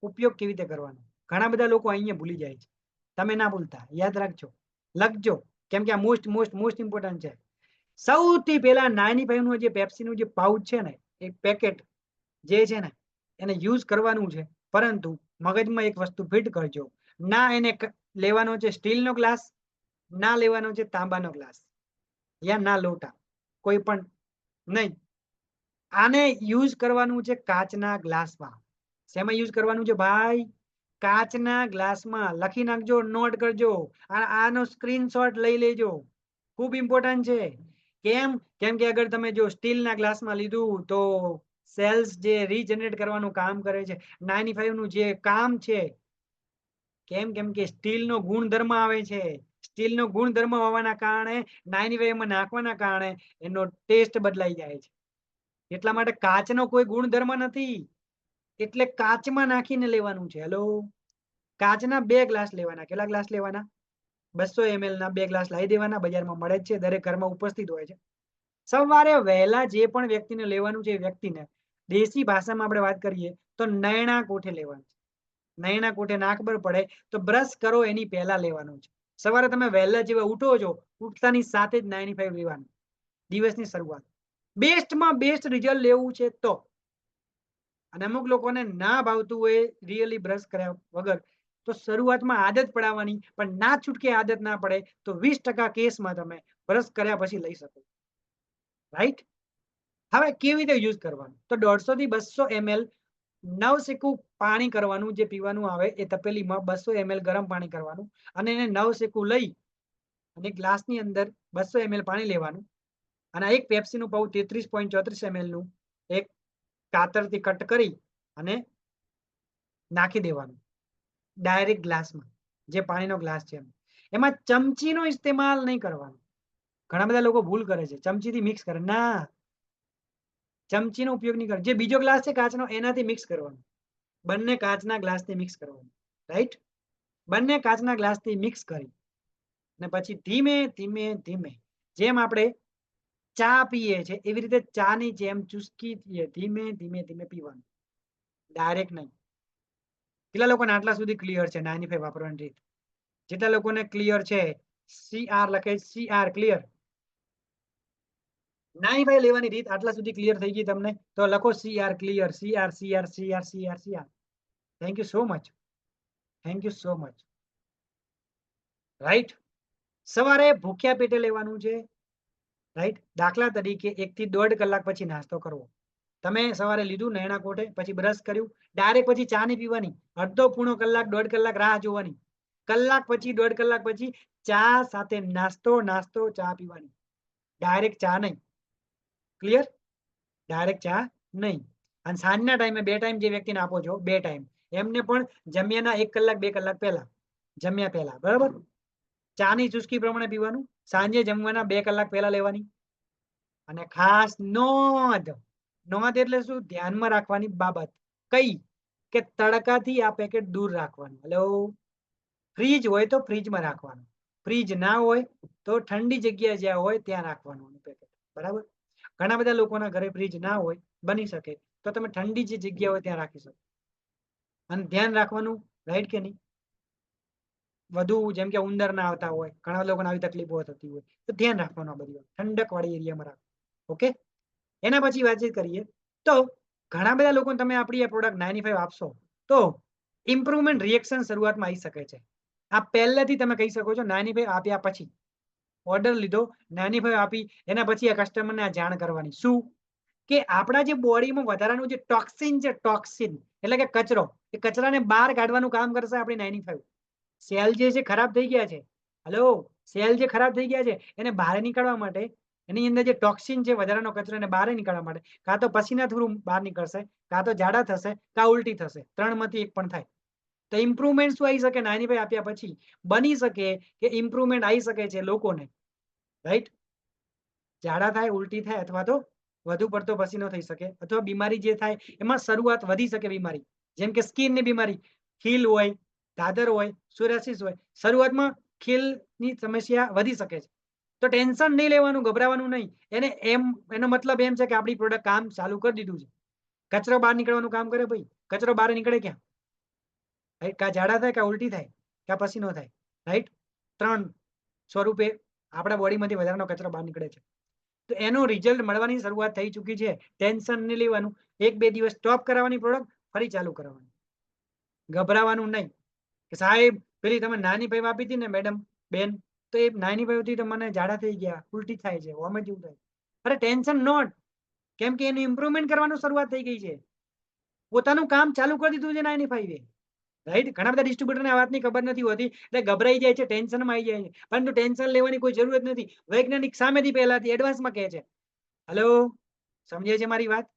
[SPEAKER 1] ઉપયોગ કેવી રીતે કરવાનો? ઘણા બધા લોકો અહીંયા ભૂલી જાય છે. તમે ના ભૂલતા, યાદ રાખજો, લખજો, કેમ કે આ મોસ્ટ મોસ્ટ મોસ્ટ ઇમ્પોર્ટન્ટ છે. સૌથી પહેલા 95 નું જે પેપ્સી નું જે પાઉચ છે ને, એક પેકેટ જે છે ને, એને યુઝ કરવાનું છે. પરંતુ મગજમાં એક વસ્તુ ફિટ કરજો. ના એને લેવાનો છે સ્ટીલનો ગ્લાસ, ના લેવાનો છે તાંબાનો ગ્લાસ, યા ના લોટા, કોઈ પણ નહીં. આને યુઝ કરવાનું છે કાચના ગ્લાસમાં. શેમાં યુઝ કરવાનું છે ભાઈ? કાચના ગ્લાસમાં. લખી નાખજો, નોટ કરજો. આનો સ્ક્રીનશોટ લઈ લેજો. ખૂબ ઇમ્પોર્ટન્ટ છે. કેમ? કેમ કે અગર તમે જો સ્ટીલના ગ્લાસમાં લીધું તો સેલ્સ જે રીજનરેટ કરવાનું કામ કરે છે. 95 નું જે કામ છે, કેમ? કેમ કે સ્ટીલનો ગુણધર્મ આવે છે. સ્ટીલનો ગુણધર્મ હોવાના કારણે 95 માં નાખવાના કારણે એનો ટેસ્ટ બદલાઈ જાય છે. એટલા માટે કાચનો કોઈ ગુણધર્મ નથી, એટલે કાચમાં નાખીને લેવાનું છે. હેલો, કાચના 2 ગ્લાસ લેવાના. કેટલા ગ્લાસ લેવાના? 200 ml ના 2 ગ્લાસ લાવી દેવાના. બજારમાં મળે જ છે, દરેક ઘરમાં ઉપસ્થિત હોય છે. સવારે વહેલા જે પણ વ્યક્તિને લેવાનું છે, એ વ્યક્તિને દેશી ભાષામાં આપણે વાત કરીએ તો નયણા કોઠે લેવાનું છે. નયણા કોઠે ના ખબર પડે તો બ્રશ કરો એની પહેલા લેવાનું છે. સવારે તમે વહેલા જેવા ઉઠો છો, ઉઠતાની સાથે જ 95 લેવાનું. દિવસની શરૂઆત. બેસ્ટમાં બેસ્ટ રિઝલ્ટ લેવું છે તો. અને અમુક લોકોને ના ભાવતું હોય રિયલી બ્રશ કર્યા વગર, તો શરૂઆતમાં આદત પડાવવાની, પણ ના છૂટકે આદત ના પડે તો 20% કેસમાં તમે બ્રશ કર્યા પછી લઈ શકો. રાઈટ? હવે કેવી રીતે યુઝ કરવાનું? તો 150 થી 200 ml નવશેકું પાણી કરવાનું. જે પીવાનું આવે એ તપેલીમાં 200 ml ગરમ પાણી કરવાનું, અને એને નવશેકું લઈ અને ગ્લાસની અંદર 200 ml પાણી લેવાનું. અને એક પેપ્સીનું પાઉચ 33.34 ml નું એક કાતરથી કટ કરી અને નાખી દેવાનું ડાયરેક્ટ ગ્લાસમાં. જે પાણીનો ગ્લાસ છે એમાં ચમચીનો ઇસ્તેમાલ નહીં કરવાનો. ઘણા બધા લોકો ભૂલ કરે છે, ચમચીથી મિક્સ કરે. ના, ચમચીનો ઉપયોગ નહીં કરો. જે બીજો ગ્લાસ છે કાચનો, એનાથી મિક્સ કરવાનું. બંને કાચના ગ્લાસથી મિક્સ કરવાનું. રાઈટ? બંને કાચના ગ્લાસથી મિક્સ કરી અને પછી ધીમે ધીમે ધીમે, જેમ આપણે ચા પીએ છે એવી રીતે ચાની જેમ ચુસ્કીથી ધીમે ધીમે ધીમે પીવાનું. ડાયરેક્ટ નહીં. કેટલા લોકોને આટલા સુધી ક્લિયર છે 95 વાપરવાની રીત? જેટલા લોકોને ક્લિયર છે, CR લખે, CR ક્લિયર. 95 લેવાની રીત આટલા સુધી ક્લિયર થઈ ગઈ તમને? તો લખો CR clear. CR CR CR CR CR. Thank you so much. Thank you so much. Right? સવારે ભૂખ્યા પેટે લેવાનું છે. રાઈટ? દાખલા તરીકે 1 થી 1.5 કલાક પછી નાસ્તો કરવો. તમે સવારે લીધું નયણા કોઠે, પછી બ્રશ કર્યું, ડાયરેક્ટ પછી ચા નહીં પીવાની. અડધો પોણો કલાક, 1.5 કલાક રાહ જોવાની. કલાક પછી, 1.5 કલાક પછી ચા સાથે નાસ્તો, નાસ્તો, ચા પીવાની. ડાયરેક્ટ ચા નહીં. ક્લિયર? ડાયરેક્ટ ચા નહીં. અને સાંજના ટાઈમે 2 ટાઈમ જે વ્યક્તિને આપો છો, 2 ટાઈમ, એમને પણ જમ્યાના 1 કલાક 2 કલાક પહેલા, જમ્યા પહેલા, બરાબર? ચાની ચુસ્કી પ્રમાણે પીવાનું. સાંજે જમવાના 2 કલાક પહેલા લેવાની. અને ખાસ નોંધ, નોંધ એટલે શું? ધ્યાનમાં રાખવાની બાબત કઈ? કે તડકાથી આ પેકેટ દૂર રાખવાનું. હેલો, ફ્રીજ હોય તો ફ્રીજમાં રાખવાનું. ફ્રીજ ના હોય તો ઠંડી જગ્યા જ્યાં હોય ત્યાં રાખવાનું પેકેટ. બરાબર? ઘણા બધા લોકોના ઘરે ફ્રીજ ના હોય, બની શકે તો તમે ઠંડી જે જગ્યા હોય ત્યાં રાખી શકો. અને ધ્યાન રાખવાનું, રાઈટ કે નહીં? વધુ જેમ કે ઉંદર ના આવતા હોય, ઘણા લોકોને આવી તકલીફો થતી હોય, તો ધ્યાન રાખવાનું આ બધી ઠંડક વાળી એરિયામાં રાખો. ઓકે, એના પછી વાતચીત કરીએ તો ઘણા બધા લોકો તમે આપણી આ પ્રોડક્ટ 95 આપશો તો ઇમ્પ્રુવમેન્ટ રિએક્શન શરૂઆતમાં આવી શકે છે. આ પહેલેથી તમે કહી શકો છો 95 આપ્યા પછી ઓર્ડર લીધો 95 આપી એના પછી આ કસ્ટમરને આ જાણ કરવાની. શું કે આપણા જે બોડીમાં વધારાનું જે ટોક્સિન છે, ટોક્સિન એટલે કે કચરો, એ કચરાને બહાર કાઢવાનું કામ કરશે આપણી 95. સેલ જે છે ખરાબ થઈ ગયા છે, હલો, સેલ જે ખરાબ થઈ ગયા છે એને બહાર નીકળવા માટે, એની અંદર જે ટોક્સિન છે વધારાનો કચરો એને બહાર નીકળવા માટે કાં તો પસીના થ્રુ બહાર નીકળશે, કાં તો ઝાડા થશે, કાં ઉલટી થશે, ત્રણમાંથી એક પણ થાય. તો ઇમ્પ્રુવમેન્ટ શું આવી શકે 95 આપ્યા પછી? બની શકે કે ઇમ્પ્રુવમેન્ટ આવી શકે છે લોકોને, રાઈટ, ઝાડા થાય, ઉલટી થાય, અથવા તો વધુ પડતો પસીનો થઈ શકે, અથવા બીમારી જે થાય એમાં શરૂઆત વધી શકે બીમારી, જેમ કે સ્કિનની બીમારી, ખીલ હોય, દાદર હોય, સોરિયાસિસ હોય, શરૂઆતમાં ખીલની સમસ્યા વધી શકે છે. તો ટેન્શન નહીં લેવાનું, ગભરાવાનું નહીં. એને એમ, એનો મતલબ એમ છે કે આપણી પ્રોડક્ટ કામ ચાલુ કરી દીધું છે. કચરો બહાર નીકળવાનું કામ કરે ભાઈ. કચરો બહાર નીકળે ક્યાં? રાઈટ, કાં ઝાડા થાય, કાં ઉલટી થાય, કાં પસીનો થાય, રાઈટ. ત્રણ સ્વરૂપે આપણા બોડીમાંથી વધારાનો કચરો બહાર નીકળે છે. તો એનો રિઝલ્ટ મળવાની શરૂઆત થઈ ચૂકી છે. ટેન્શન નહીં લેવાનું. 1-2 દિવસ સ્ટોપ કરાવવાની પ્રોડક્ટ, ફરી ચાલુ કરવાની. ગભરાવાનું નહીં કે સાહેબ પેલી તમે 95 આપી હતી ને મેડમ, બેન, તો એ 95 થી તો મને ઝાડા થઈ ગયા, ઉલટી થાય છે, વોમિટ જેવું થાય. અરે ટેન્શન નોટ, કેમ કે એનું ઇમ્પ્રુવમેન્ટ કરવાનું શરૂઆત થઈ ગઈ છે. પોતાનું કામ ચાલુ કરી દીધું છે 95 એ, રાઈટ. ઘણા બધા ડિસ્ટ્રીબ્યુટરને આ વાતની ખબર નથી હોતી એટલે ગભરાઈ જાય છે, ટેન્શનમાં આવી જાય છે. પરંતુ ટેન્શન લેવાની કોઈ જરૂરત નથી. વૈજ્ઞાનિક સામેથી પહેલાથી એડવાન્સમાં કહે છે. હલો, સમજે છે મારી વાત?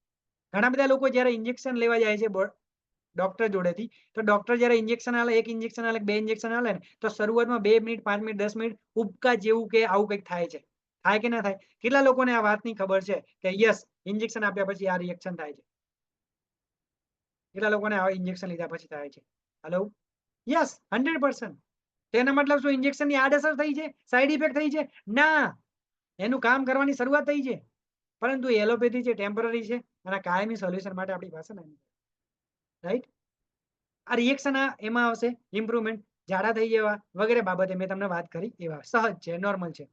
[SPEAKER 1] ઘણા બધા લોકો જ્યારે ઇન્જેક્શન લેવા જાય છે ડોક્ટર જોડેથી, તો ડોક્ટર જ્યારે ઇન્જેક્શન આલે, 1 ઇન્જેક્શન આલે, 2 ઇન્જેક્શન આલે ને, તો શરૂઆતમાં 2 મિનિટ, 5 મિનિટ, 10 મિનિટ ઉબકા જેવું કે આવું કંઈક થાય છે. થાય કે ના થાય? કેટલા લોકોને આ વાતની ખબર છે કે યસ, ઇન્જેક્શન આપ્યા પછી આ રિએક્શન થાય છે? કેટલા લોકોને આ ઇન્જેક્શન લીધા પછી થાય છે? Hello, yes, 100%. તેનો મતલબ શું? ઇન્જેક્શનની આડઅસર થઈ છે, સાઈડ ઇફેક્ટ થઈ છે? ના, એનું કામ કરવાની શરૂઆત થઈ છે. પરંતુ એલોપેથી છે, ટેમ્પરરી છે, અને કાયમી સોલ્યુશન માટે આપણી પાસે નહીં, રાઈટ. આ રિએક્શન એમાં આવશે ઇમ્પ્રુવમેન્ટ, ઝાડા થઈ જવા વગેરે બાબતે મેં તમને વાત કરી, એવા સહજ છે, નોર્મલ છે.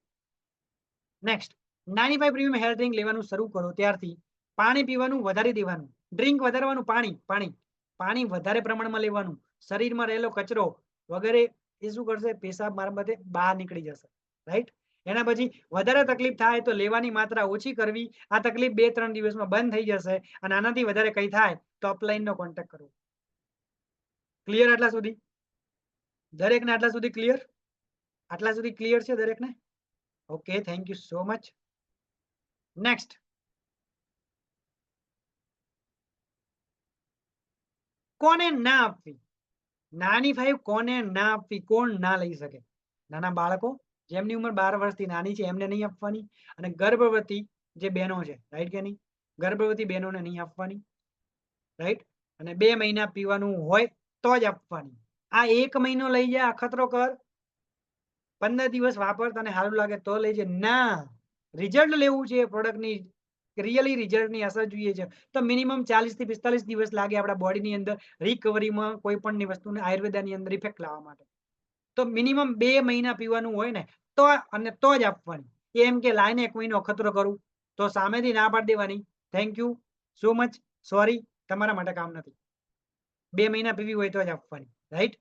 [SPEAKER 1] નેક્સ્ટ, 95 પ્રીમિયમ હેલ્થ ડ્રિંક લેવાનું શરૂ કરો ત્યારથી પાણી પીવાનું વધારી દેવાનું. ડ્રિંક વધારવાનું, પાણી વધારે પ્રમાણમાં લેવાનું. શરીરમાં રહેલો કચરો વગેરે એ શું કરશે? પેશાબ મારફતે બહાર નીકળી જશે, રાઈટ. એના પછી વધારે તકલીફ થાય તો લેવાની માત્રા ઓછી કરવી. આ તકલીફ 2-3 દિવસમાં બંધ થઈ જશે. અને આનાથી વધારે કઈ થાય તો અપલાઈનનો કોન્ટેક્ટ કરવો. ક્લિયર આટલા સુધી? દરેકને આટલા સુધી ક્લિયર? આટલા સુધી ક્લિયર છે દરેકને? Okay, thank you so much. Next, કોને ના આપવી? 95 કોને ના આપવી? કોણ ના લઈ શકે? નાના બાળકો, જેમની ઉંમર 12 વર્ષથી નાની છે, એમને નહીં આપવાની. અને ગર્ભવતી જે બહેનો છે, રાઈટ કે નહીં, ગર્ભવતી બહેનોને નહીં આપવાની, રાઈટ. અને 2 મહિના પીવાનું હોય તો જ આપવાની. આ 1 મહિનો લઈ જા, અખતરો કર, 15 દિવસ વાપર, તને સારું લાગે તો લેજે. ના, રિઝલ્ટ લેવું છે પ્રોડક્ટની, રિયલી રિઝલ્ટની અસર જોઈએ છે, તો મિનિમમ 40 થી 45 દિવસ લાગે આપણા બોડીની અંદર રિકવરીમાં, કોઈ પણની વસ્તુને આયુર્વેદાની અંદર ઇફેક્ટ લાવવા માટે. તો મિનિમમ 2 મહિના પીવાનું હોય ને તો, અને તો જ આપવાની. એમ કે લાઈને 1 મહિનો અખતરો કરું તો સામેથી ના પાડી દેવાની, thank you so much, sorry, તમારા માટે કામ નથી. 2 મહિના પીવી હોય તો જ આપવાની, રાઈટ.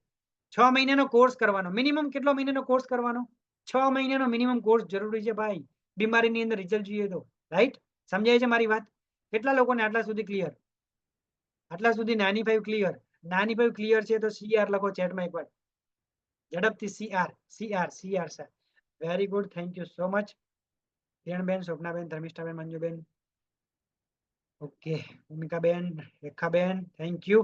[SPEAKER 1] 6 મહિનાનો કોર્સ કરવાનો. મિનિમમ કેટલો મહિનાનો કોર્સ કરવાનો? 6 મહિનાનો મિનિમમ કોર્સ જરૂરી છે ભાઈ, બીમારીની અંદર રિઝલ્ટ જોઈએ તો, રાઈટ. સમજાય છે મારી વાત? કેટલા લોકોને આટલા સુધી ક્લિયર? આટલા સુધી 95 ક્લિયર? 95 ક્લિયર છે તો CR લખો ચેટમાં એકવાર ઝડપથી. CR sir, very good, thank you so much. Kiranben, Swapnaben, Dharmishthaben, Manjuben, okay, Bhumikaben, Rekhaben, thank you.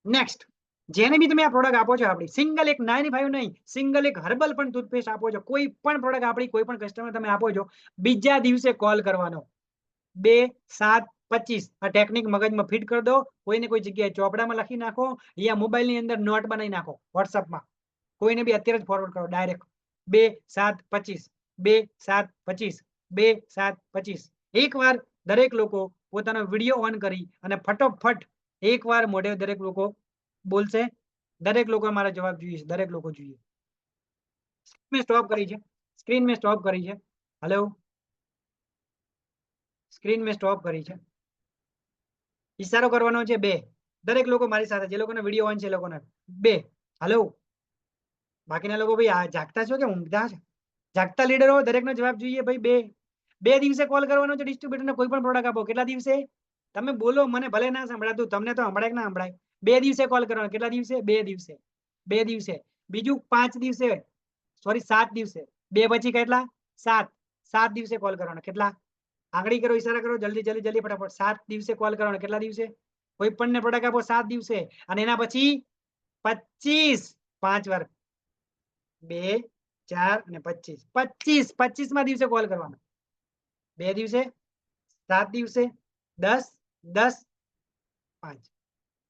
[SPEAKER 1] Next, જેને બી તમે આ પ્રોડક્ટ આપો છો આપણી, સિંગલ એક 95 નહીં, સિંગલ એક હર્બલ પણ ટૂથપેસ્ટ આપો છો, કોઈ પણ પ્રોડક્ટ આપણી કોઈ પણ કસ્ટમર તમે આપો છો, બીજા દિવસે કોલ કરવાનો. 2-7-25 આ ટેકનિક મગજમાં ફિટ કરી દો. કોઈને કોઈ જગ્યાએ ચોપડામાં લખી નાખો, યા મોબાઈલની અંદર નોટ બનાવી નાખો, વોટ્સઅપમાં કોઈને બી અત્યારે જ ફોરવર્ડ કરો ડાયરેક્ટ. 2-7-25, 2-7-25, 2-7-25. એકવાર દરેક લોકો પોતાનો વિડીયો ઓન કરી અને ફટોફટ એકવાર મોઢે દરેક લોકો બોલશે? દરેક લોકો મારા જવાબ જોઈએ છે, દરેક લોકો જોઈએ. મેં સ્ટોપ કરી છે, સ્ક્રીન મેં સ્ટોપ કરી છે. હેલો, સ્ક્રીન મેં સ્ટોપ કરી છે. ઈશારો કરવાનો છે 2. દરેક લોકો મારી સાથે, જે લોકોનો વિડીયો ઓન છે એ લોકોને 2. હેલો, બાકીના લોકો ભાઈ આ જાગતા છો કે ઊંઘતા છે? જાગતા લીડરો દરેકનો જવાબ જોઈએ ભાઈ. 2 દિવસે કોલ કરવાનો છે ડિસ્ટ્રીબ્યુટરને કોઈ પણ પ્રોડક્ટ આપો. કેટલા દિવસે? તમે બોલો, મને ભલે ના સંભળાતું, તમને તો સંભળાય કે ના સંભળાય. 2 દિવસે કોલ કરવાનો. કેટલા દિવસે? 2 દિવસે. 2 દિવસે. બીજું 5 દિવસે, સોરી 7 દિવસે. 2 પછી કેટલા? 7. 7 દિવસે કોલ કરવાનો. કેટલા? આંગળી કરો, ઈશારા કરો, જલ્દી જલ્દી જલ્દી ફટાફટ. 7 દિવસે કોલ કરવાનો. કેટલા દિવસે? કોઈ પણ ને પ્રોડક્ટ આપો 7 દિવસે. અને એના પછી 25. 5 વાર 2, 4 અને 25. 25માં દિવસે કોલ કરવાનો. 2 દિવસે, 7 દિવસે, 10, 10, 5.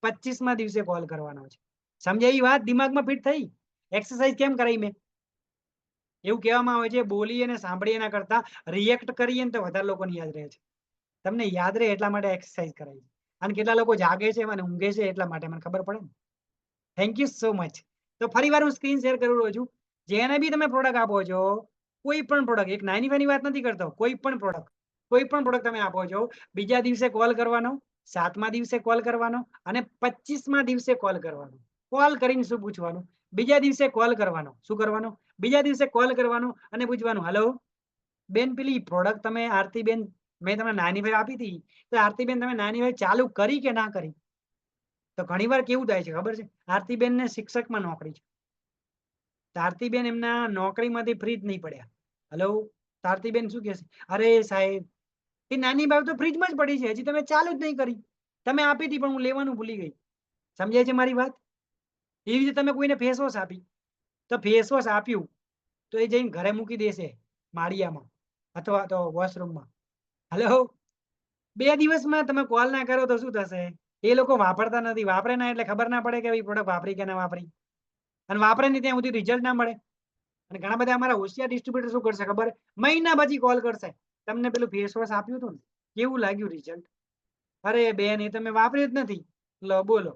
[SPEAKER 1] 25માં દિવસે કોલ કરવાનો છે. સમજાય વાત? દિમાગમાં ફિટ થઈ? એક્સરસાઇઝ કેમ કરાઈ મેં? એવું કહેવામાં આવે છે બોલી અને સાંભળી એના કરતા રિએક્ટ કરીએ ને તો વધારે લોકોને યાદ રહે છે. તમને યાદ રહે એટલા માટે એક્સરસાઇઝ કરાવી. અને કેટલા લોકો જાગે છે અને ઊંઘે છે એટલા માટે મને ખબર પડે ને. Thank you so much. તો ફરી વાર હું સ્ક્રીન શેર કરી રહ્યો છું. જેને બી તમે પ્રોડક્ટ આપો છો, કોઈ પણ પ્રોડક્ટ, એક 95 ની વાત નથી કરતો, કોઈ પણ પ્રોડક્ટ તમે આપો છો, બીજા દિવસે કોલ કરવાનો, 7મા દિવસે કોલ કરવાનો અને 25મા દિવસે કોલ કરવાનો. કોલ કરીને શું પૂછવાનું? બીજા દિવસે કોલ કરવાનો. શું કરવાનો? બીજા દિવસે કોલ કરવાનો અને પૂછવાનું, હેલો બેન, પેલી પ્રોડક્ટ તમે આરતીબેન, મેં તમને 95 આપી હતી, તો આરતીબેન તમે 95 ચાલુ કરી કે ના કરી? તો ઘણી વાર કેવું થાય છે ખબર છે? આરતીબેન ને શિક્ષકમાં નોકરી છે. આરતીબેન એમના નોકરીમાંથી ફ્રી જ નહીં પડ્યા. હેલો, આરતીબેન શું કહેશે? અરે સાહેબ, એ નાની બાબત તો ફ્રીજમાં જ પડી છે, હજી તમે ચાલુ જ નહીં કરી. તમે આપી હતી પણ હું લેવાનું ભૂલી ગઈ. સમજાય છે મારી વાત? એવી રીતે તમે કોઈને ફેસ વોશ આપી, તો ફેસ વોશ આપ્યું તો એ જઈને ઘરે મૂકી દેશે માળિયામાં અથવા તો વોશરૂમમાં. હેલો, 2 દિવસમાં તમે કોલ ના કરો તો શું થશે? એ લોકો વાપરતા નથી, વાપરે ના એટલે ખબર ના પડે કે પ્રોડક્ટ વાપરી કે ના વાપરી. અને વાપરે નહીં ત્યાં સુધી રિઝલ્ટ ના મળે. અને ઘણા બધા અમારા હોશિયાર ડિસ્ટ્રીબ્યુટર શું કરશે ખબર? મહિના પછી કોલ કરશે, તમને પેલું ફેસ વોશ આપ્યું હતું ને, કેવું લાગ્યું રિઝલ્ટ? અરે બેન, એ તમે વાપર્યું જ નથી. લો બોલો.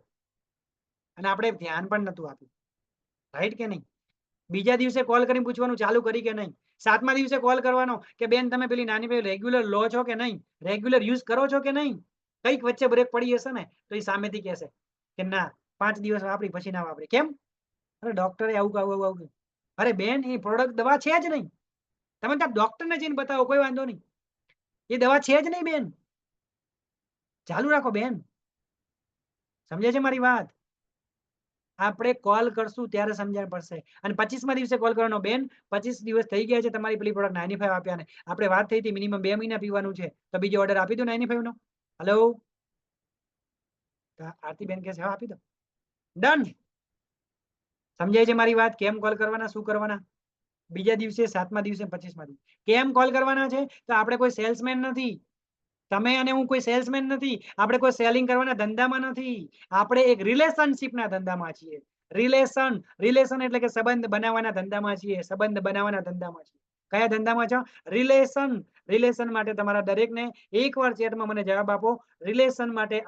[SPEAKER 1] અને આપણે ધ્યાન પણ નતું આપ્યું. રાઈટ કે નહીં? બીજા દિવસે કોલ કરીને પૂછવાનું ચાલુ કરી કે નહીં. 7મા દિવસે કોલ કરવાનો કે બેન તમે પેલી નાની ભાઈ રેગ્યુલર લો છો કે નહીં, રેગ્યુલર યુઝ કરો છો કે નહીં. કઈક વચ્ચે બ્રેક પડી હશે ને તો એ સામેથી કહેશે કે ના, 5 દિવસ વાપરી પછી ના વાપરી. કેમ? અરે ડોક્ટરે આવું. અરે બેન, એ પ્રોડક્ટ દવા છે જ નહીં. તમે ત્યાં ડોક્ટરને જઈને બતાવો, કોઈ વાંધો નહીં. એ દવા છે જ નહીં બેન. ચાલુ રાખો બેન. સમજે છે મારી વાત? આપણે કોલ કરશું ત્યારે સમજણ પડશે. અને 25મા દિવસે કોલ કરવાનો, બેન 25 દિવસ થઈ ગયા છે તમારી પેલી પ્રોડક્ટ 95 આપ્યા ને, આપણે વાત થઈ હતી મિનિમમ 2 મહિના પીવાનું છે, તો બીજો ઓર્ડર આપી દો 95 નો. હેલો, આરતીબેન કહે છે હા આપી દો. ડન. સમજાય છે મારી વાત? કેમ કોલ કરવાના, શું કરવાના? બીજા દિવસે, 7મા દિવસે, 25મા દિવસે કેમ કોલ કરવાના છે? તો આપણે કોઈ સેલ્સમેન નથી. તમે અને હું કોઈ સેલ્સમેન નથી. આપણે કોઈ સેલિંગ કરવાના ધંધામાં નથી. આપણે એક રિલેશનશિપના ધંધામાં છીએ. રિલેશન એટલે કે સંબંધ બનાવવાના ધંધામાં છીએ. સંબંધ બનાવવાના ધંધામાં છીએ. કયા ધંધામાં છો? રિલેશન માટે તમારા દરેકને એકવાર ચેટમાં મને જવાબ આપો. રિલેશન માટે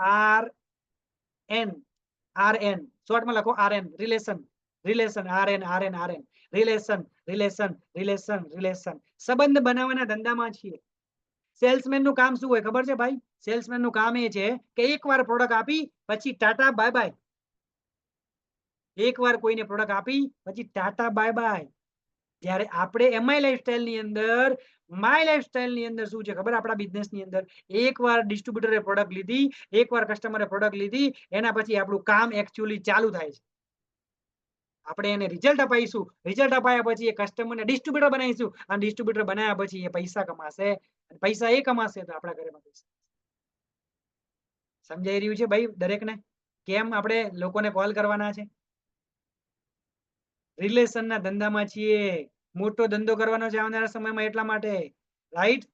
[SPEAKER 1] RN શોર્ટમાં લખો. RN રિલેશન રિલેશન સંબંધ બનાવવાના ધંધામાં છીએ. સેલ્સમેન નું કામ શું હોય ખબર છે ભાઈ? સેલ્સમેન નું કામ એ છે કે એકવાર પ્રોડક્ટ આપી પછી ટાટા બાય બાય. એકવાર કોઈને પ્રોડક્ટ આપી પછી ટાટા બાય બાય. જ્યારે આપણે એમઆઈ લાઈફસ્ટાઈલ ની અંદર, માય લાઈફસ્ટાઈલ ની અંદર શું છે ખબર? આપણા બિઝનેસ ની અંદર એકવાર ડિસ્ટ્રીબ્યુટરે પ્રોડક્ટ લીધી, એકવાર કસ્ટમરે પ્રોડક્ટ લીધી, એના પછી આપણું કામ એકચ્યુઅલી ચાલુ થાય છે. આપણે એને રિઝલ્ટ અપાઈશું, રિઝલ્ટ અપાયા પછી એ કસ્ટમરને ડિસ્ટ્રીબ્યુટર બનાવીશું, અને ડિસ્ટ્રીબ્યુટર બનાવ્યા પછી એ પૈસા કમાશે. પૈસા એ કમાશે તો આપણા ઘરે પૈસા. સમજાઈ રહ્યું છે ભાઈ દરેકને? કેમ આપણે લોકોને કોલ કરવાના છે? રિલેશનના ધંધામાં છીએ. મોટો ધંધો કરવાનો છે આવનારા સમયમાં, એટલા માટે. રાઈટ?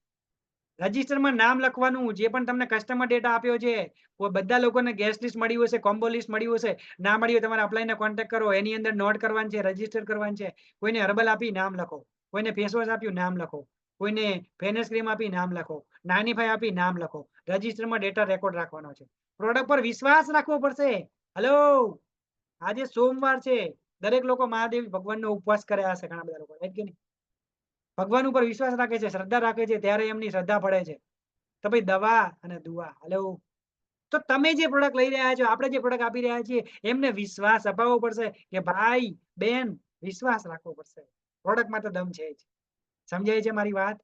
[SPEAKER 1] રજિસ્ટરમાં નામ લખવાનું. જે પણ તમને કસ્ટમર ડેટા આપ્યો છે, બધા લોકોને ગેસ્ટ લિસ્ટ મળ્યું હશે, કોમ્બો લિસ્ટ મળ્યું હશે. ના મળ્યું તમારે અપલાઈનને કોન્ટેક્ટ કરો. એની અંદર નોટ કરવાનું છે, રજીસ્ટર કરવાનું છે. કોઈને હર્બલ આપી નામ લખો, કોઈને ફેસ વોશ આપ્યું નામ લખો, કોઈને ફેરનેસ ક્રીમ આપી નામ લખો, 95 આપી નામ લખો. રજિસ્ટરમાં ડેટા રેકોર્ડ રાખવાનો છે. પ્રોડક્ટ પર વિશ્વાસ રાખવો પડશે. હેલો, આજે સોમવાર છે, દરેક લોકો મહાદેવ ભગવાનનો ઉપવાસ કર્યા હશે ઘણા બધા લોકો, રાઈટ કે નહીં? ભગવાન ઉપર વિશ્વાસ રાખે છે, શ્રદ્ધા રાખે છે, ત્યારે એમની શ્રદ્ધા પડે છે. તો ભાઈ દવા અને દુઆ, હલો. તો તમે જે પ્રોડક્ટ લઈ રહ્યા છો, આપણે જે પ્રોડક્ટ આપી રહ્યા છીએ, એમને વિશ્વાસ અપાવવો પડશે કે ભાઈ બેન વિશ્વાસ રાખવો પડશે. પ્રોડક્ટમાં તો દમ છે જ. સમજાય છે મારી વાત?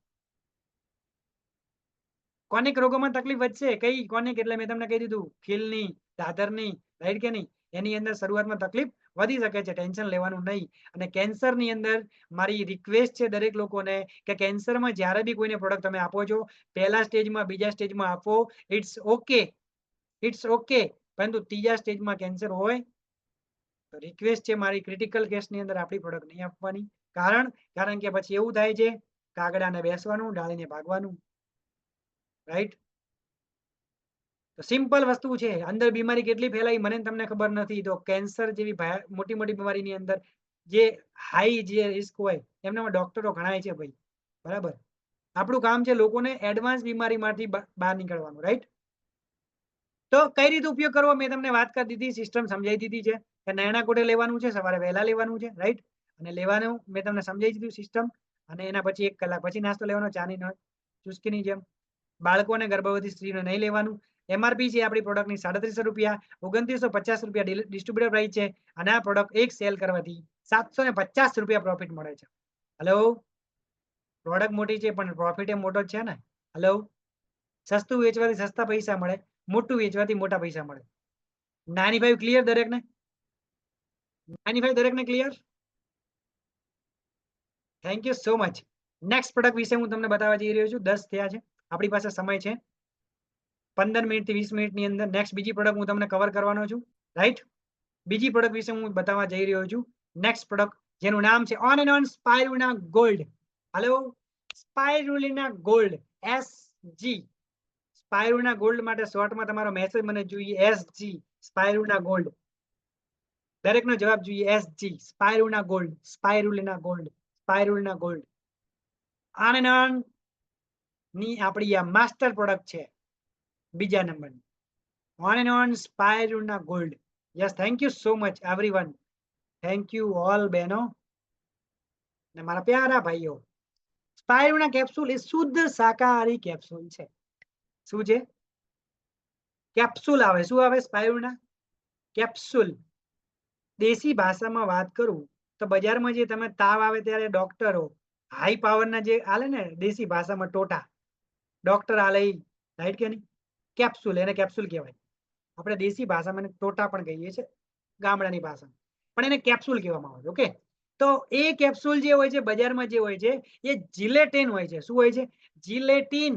[SPEAKER 1] કોનિક રોગોમાં તકલીફ વધશે. કઈ કોનિક એટલે મેં તમને કહી દીધું, ખીલની, દાદરની, રાઈટ કે નહીં? એની અંદર શરૂઆતમાં તકલીફ વધી શકે છે, ટેન્શન લેવાનું નહીં. અને કેન્સરની અંદર મારી રિક્વેસ્ટ છે દરેક લોકોને કે કેન્સરમાં જ્યારે બી કોઈને પ્રોડક્ટ તમે આપો છો, પહેલા સ્ટેજમાં, બીજા સ્ટેજમાં આપો, ઇટ્સ ઓકે, ઇટ્સ ઓકે. પરંતુ ત્રીજા સ્ટેજમાં કેન્સર હોય તો રિક્વેસ્ટ છે મારી, ક્રિટિકલ કેસની અંદર આપણી પ્રોડક્ટ નહીં આપવાની. કારણ કે પછી એવું થાય છે, કાગડાને બેસવાનું, ડાળીને ભાગવાનું, રાઈટ? તો સિમ્પલ વસ્તુ છે. અંદર બીમારી કેટલી ફેલાઈ મને ને તમને ખબર નથી. તો કેન્સર જેવી મોટી મોટી બીમારીની અંદર જે હાઈ જે રિસ્ક હોય એમનામાં ડોક્ટરો ઘણાય છે ભાઈ, બરાબર? આપણું કામ છે લોકોને એડવાન્સ બીમારીમાંથી બહાર નીકળવાનું, રાઈટ? તો કઈ રીતે ઉપયોગ કરવો મેં તમને વાત કરી દીધી, સિસ્ટમ સમજાવી દીધી છે કે નયણા કોઠે લેવાનું છે, સવારે વહેલા લેવાનું છે, રાઈટ? અને લેવાનું મેં તમને સમજાવી દીધું સિસ્ટમ. અને એના પછી 1 કલાક પછી નાસ્તો લેવાનો, ચાની ચુસ્કીની જેમ. બાળકોને, ગર્ભવતી સ્ત્રીને નહીં લેવાનું. એમઆરપી છે આપણી પ્રોડક્ટની 3700 રૂપિયા, 2950 રૂપિયા ડિસ્ટ્રીબ્યુટર પ્રાઇસ છે. અને આ પ્રોડક્ટ એક સેલ કરવાથી 750 રૂપિયા પ્રોફિટ મળે છે. હલો, પ્રોડક્ટ મોટી છે પણ પ્રોફિટ એ મોટો જ છે ને. હલો, સસ્તું વેચવાથી સસ્તા પૈસા મળે, મોટું વેચવાથી મોટા પૈસા મળે. 95 ક્લિયર દરેકને? 95 દરેકને clear? Thank you so much. Next product વિશે હું તમને બતાવવા જઈ રહ્યો છું. 10 થયા છે, આપણી પાસે સમય છે 15 મિનિટથી 20 મિનિટની અંદર. નેક્સ્ટ બીજી પ્રોડક્ટ હું તમને કવર કરવાનો છું, રાઈટ? બીજી પ્રોડક્ટ વિશે હું બતાવવા જઈ રહ્યો છું. નેક્સ્ટ પ્રોડક્ટ જેનું નામ છે on and on spirulina gold. Hello, spirulina gold, SG. Spirulina gold માટે શોર્ટમાં તમારો મેસેજ મને જોઈએ, SG સ્પાયરુલિના ગોલ્ડ. દરેકનો જવાબ જોઈએ, SG spirulina gold, spirulina gold, spirulina gold. On and on ની આપણી આ માસ્ટર પ્રોડક્ટ છે, બીજા નંબરની. On and on spirulina gold. Yes, thank you so much everyone. Thank you all બહેનો ને મારા પ્યારા ભાઈઓ. સ્પાયરુલિના કેપ્સ્યુલ એ શુદ્ધ શાકાહારી કેપ્સ્યુલ છે. શું છે? કેપ્સ્યુલ આવે. શું આવે? સ્પાયરુલિના કેપ્સ્યુલ. દેશી ભાષામાં વાત કરું તો બજારમાં જે તમે તાવ આવે ત્યારે ડોક્ટરો હાઈ પાવરના જે આલે ને, દેશી ભાષામાં ટોટા ડોક્ટર આલે, રાઈટ કે નહીં? કેપ્સ્યુલ, એને કેપ્સ્યુલ કહેવાય. આપણે દેશી ભાષામાં એને ટોટા પણ કહીએ છીએ, ગામડાની ભાષામાં. પણ એને કેપ્સ્યુલ કહેવામાં આવે છે. ઓકે, તો એ કેપ્સ્યુલ જે હોય છે બજારમાં જે હોય છે એ જિલેટિન હોય છે. શું હોય છે? જિલેટિન.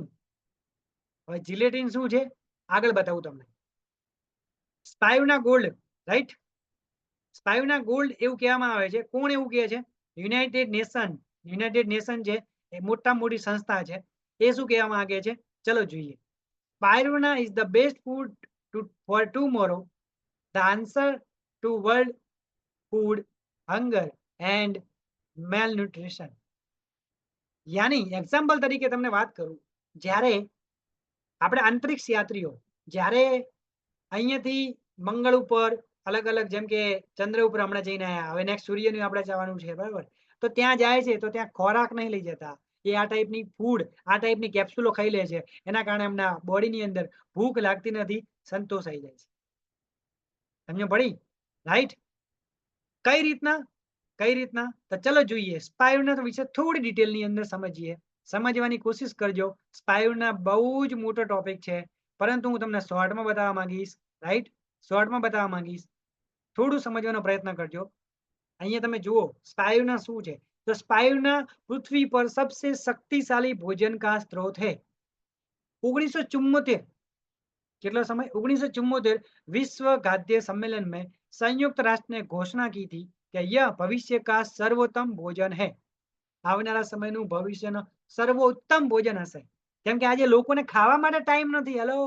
[SPEAKER 1] હવે જિલેટિન શું છે આગળ બતાવું તમને. સ્પાયુના ગોલ્ડ, રાઈટ? સ્પાયુના ગોલ્ડ એવું કહેવામાં આવે છે. કોણ એવું કહે છે? United nation. યુનાઇટેડ નેશન છે એ મોટા મોટી સંસ્થા છે. એ શું કહેવા માંગે છે? ચલો જોઈએ. Spirulina is the best food for tomorrow. The answer to world food hunger and malnutrition. યાની એક્ઝામ્પલ તરીકે તમને વાત કરું, જ્યારે આપણે અંતરિક્ષ યાત્રીઓ જ્યારે અહીંયાથી મંગળ ઉપર અલગ અલગ, જેમ કે ચંદ્ર ઉપર હમણાં જઈને આવ્યા, હવે નેક્સ્ટ સૂર્યનું આપણે જવાનું છે, બરાબર? તો ત્યાં જાય છે તો ત્યાં ખોરાક નહીં લઈ જતા. એ આ ટાઈપની ફૂડ, આ ટાઈપની કેપ્સ્યુલો ખાઈ લે છે. એના કારણે એમના બોડીની અંદર ભૂખ લાગતી નથી, સંતોષાઈ જાય છે. સમજ પડી? રાઈટ? કઈ રીતના? કઈ રીતના? તો ચલો જોઈએ. સ્પાયુના વિશે થોડી ડિટેલની અંદર સમજીએ. સમજવાની કોશિશ કરજો. સ્પાયુના બહુ જ મોટો ટોપિક છે, પરંતુ હું તમને શોર્ટમાં બતાવવા માંગીશ, રાઈટ? શોર્ટમાં બતાવવા માંગીશ. થોડું સમજવાનો પ્રયત્ન કરજો. અહીંયા તમે જુઓ સ્પાયુના શું છે. तो स्पायुना पृथ्वी पर सबसे शक्तिशाली भोजन का स्रोत है. 1974 कितना समय 1974 विश्व खाद्य सम्मेलन में संयुक्त राष्ट्र ने घोषणा की थी कि यह भविष्य का सर्वोत्तम भोजन है. આવનારા સમયનું ભવિષ્યનો સર્વોત્તમ ભોજન હશે. કેમ કે આજે લોકોને ખાવા માટે ટાઈમ નથી. હેલો,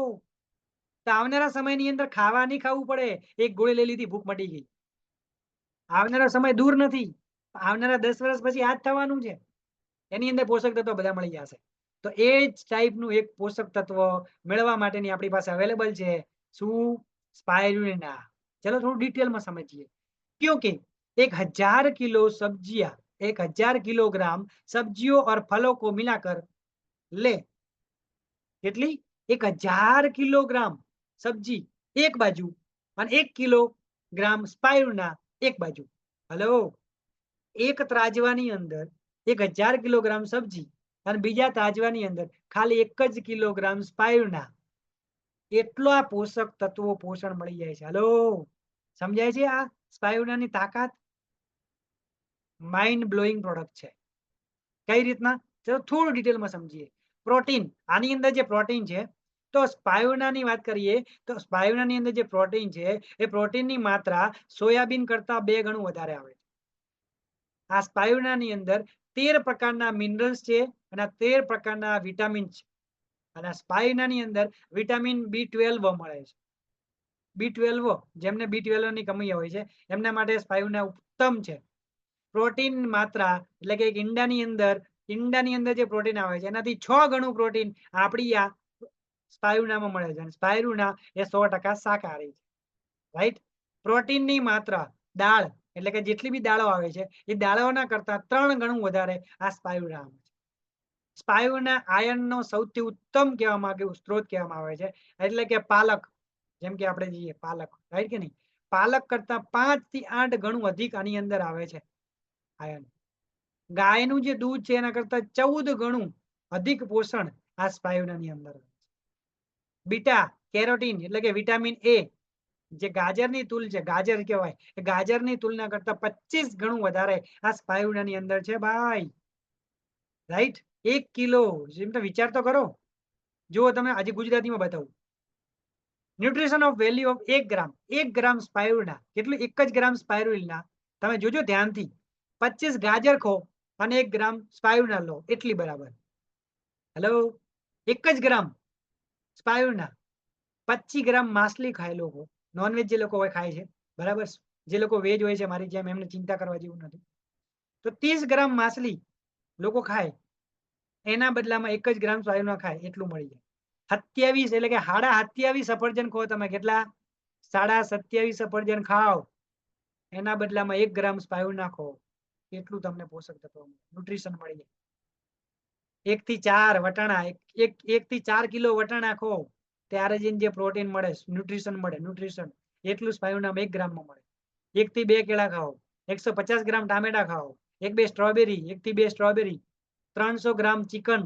[SPEAKER 1] તો આવનારા સમયની અંદર ખાવા નહીં ખાવું પડે. એક ગોળી લઈ લીધી, ભૂખ મટી ગઈ. આવનારો સમય દૂર નથી. આવનારા 10 વર્ષ પછી આ જ થવાનું છે. એની અંદર પોષક તત્વો બધા મળી જશે. તો એ જ ટાઈપનું એક પોષક તત્વ મેળવવા માટેની આપણી પાસે અવેલેબલ છે. શું? સ્પાયરુલિના. ચલો થોડું ડિટેલમાં સમજીએ. क्योंकि 1000 किलो सब्जियां 1000 किलोग्राम सब्जियों और फलों को मिलाकर ले કેટલી 1000 કિલોગ્રામ સબ્જી એક બાજુ અને 1 કિલોગ્રામ સ્પાઇરુના એક બાજુ. હલો, એક ત્રાજવાની અંદર 1000 કિલોગ્રામ સબ્જી અને બીજા ત્રાજવાની અંદર ખાલી 1 જ કિલોગ્રામ સ્પાઇરુના એટલા પોષક તત્વો પોષણ મળી જાય છે. હલો, સમજાય છે આ સ્પાઇરુનાની તાકાત? માઇન્ડ બ્લોઈંગ પ્રોડક્ટ છે. કઈ રીતના? ચલો થોડું ડિટેલમાં સમજીએ. પ્રોટીન, આની અંદર જે પ્રોટીન છે, તો સ્પાયુનાની વાત કરીએ તો સ્પાયુનાની અંદર જે પ્રોટીન છે એ પ્રોટીનની માત્રા સોયાબીન કરતા 2 ગણું વધારે આવે છે. આ સ્પાયુનાની અંદર 13 પ્રકારના મિનરલ્સ છે અને 13 પ્રકારના વિટામિન છે. અને સ્પાયુનાની અંદર વિટામિન B12 મળે છે. B12 જેમને B12 ની કમી હોય છે એમના માટે સ્પાયુના ઉત્તમ છે. પ્રોટીન માત્રા એટલે કે ઈંડાની અંદર જે પ્રોટીન આવે છે એનાથી 6 ગણું પ્રોટીન આપણી આ સ્પાયુનામાં મળે છે. સ્પાયુના એ 100% શાકાહારી છે. રાઈટ? પ્રોટીનની માત્રા દાળ એટલે કે જેટલી બી દાળો આવે છે એ દાળોના કરતા 3 ગણું વધારે આ સ્પાયુના આવે છે. સ્પાયુના આયર્નનો સૌથી ઉત્તમ કહેવામાં આવે સ્ત્રોત કહેવામાં આવે છે. એટલે કે પાલક, જેમ કે આપણે જઈએ પાલક, રાઈટ કે નહીં? પાલક કરતા 5 થી 8 ગણું અધિક આની અંદર આવે છે આયર્ન. ગાયનું જે દૂધ છે એના કરતા 14 ગણું અધિક પોષણ આ સ્પાયુનાની અંદર. બીટા કેરોટીન એટલે કે વિટામિન એ જે ગાજરની તુલ છે, ગાજર કહેવાય, એ ગાજરની તુલના કરતા 25 ગણું વધારે આ સ્પાયુનાની અંદર છે ભાઈ. રાઈટ? 1 કિલો, જેમ તો વિચાર તો કરો. જો તમે આજે ગુજરાતીમાં બતાવું, ન્યુટ્રિશન ઓફ વેલ્યુ ઓફ 1 ગ્રામ સ્પાયુના, કેટલું? 1 જ ગ્રામ સ્પાયુલિના તમે જોજો ધ્યાનથી. 25 ગાજર ખો અને 1 ગ્રામ સ્પાયુના લો એટલી બરાબર. હેલો, 1 જ ગ્રામ સ્પાયુના. 25 ગ્રામ માછલી ખાય લોકો, નોનવેજ જે લોકો હોય ખાય છે, બરાબર? જે લોકો વેજ હોય છે મારી જેમ, એમને ચિંતા કરવા જેવું નથી. તો 30 ગ્રામ માછલી લોકો ખાય, એના બદલામાં 1 જ ગ્રામ સ્પાયુના ખાય એટલું મળી જાય. 27 એટલે કે 27.5 સફરજન ખો તમે. કેટલા? 27.5 સફરજન ખાઓ, એના બદલામાં 1 ગ્રામ સ્પાયુના ખો, એટલું તમને પોષક તત્વો ન્યુટ્રિશન મળી જાય. 1 થી 4 વટાણા, 1 થી 4 કિલો વટાણા ખો, ત્યારે જે પ્રોટીન મળે, ન્યુટ્રિશન મળે, ન્યુટ્રિશન એટલું સ્પાયુનામાં 1 ગ્રામમાં મળે. 1 થી 2 કેળા ખાઓ, 150 ગ્રામ ટામેટા ખાઓ, 1-2 સ્ટ્રોબેરી, 1 થી 2 સ્ટ્રોબેરી, 300 ગ્રામ ચિકન,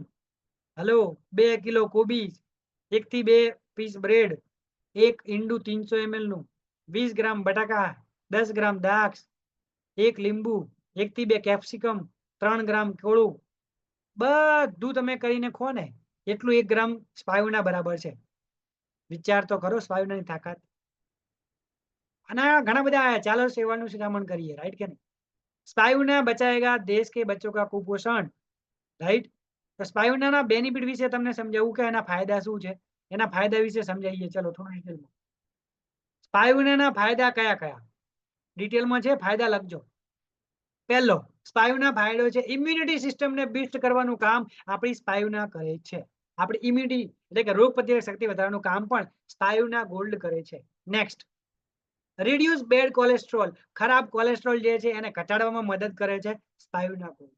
[SPEAKER 1] હલો, 2 કિલો કોબીજ, 1 થી 2 પીસ બ્રેડ, 1 ઈંડું 300 ml નું, 20 ગ્રામ બટાકા, 10 ગ્રામ દ્રાક્ષ, 1 લીંબુ, 1 થી 2 કેપ્સિકમ, 3 ગ્રામ કોળું, બધું તમે કરીને ખો ને એટલું 1 ગ્રામ સ્પાયુના બરાબર છે. વિચાર તો કરો સ્પાયુનાની તાકાત. અને ઘણા બધા આયા, ચાલો સેવાનું શિખામણ કરીએ, રાઈટ કે નહીં? સ્પાયુના બચાએગા દેશ કે બચ્ચોं का कुपोषण, રાઈટ? તો સ્પાયુનાના બેનિફિટ વિશે તમને સમજાવું કે એના ફાયદા શું છે, એના ફાયદા વિશે સમજાવીએ. ચલો થોડું ડિટેલમાં. સ્પાયુનાના ફાયદા કયા કયા ડિટેલમાં છે, ફાયદા લખજો. પહેલો સ્પાયુના ફાયદો છે ઇમ્યુનિટી સિસ્ટમને બૂસ્ટ કરવાનું કામ આપણી સ્પાયુના કરે છે. આપણી ઇમ્યુનિટી એટલે કે રોગ પ્રતિકારક શક્તિ વધારવાનું કામ પણ સ્પાયુના ગોલ્ડ કરે છે. નેક્સ્ટ, રિડ્યુસ બેડ કોલેસ્ટ્રોલ, ખરાબ કોલેસ્ટ્રોલ જે છે એને ઘટાડવામાં મદદ કરે છે સ્પાયુના ગોલ્ડ.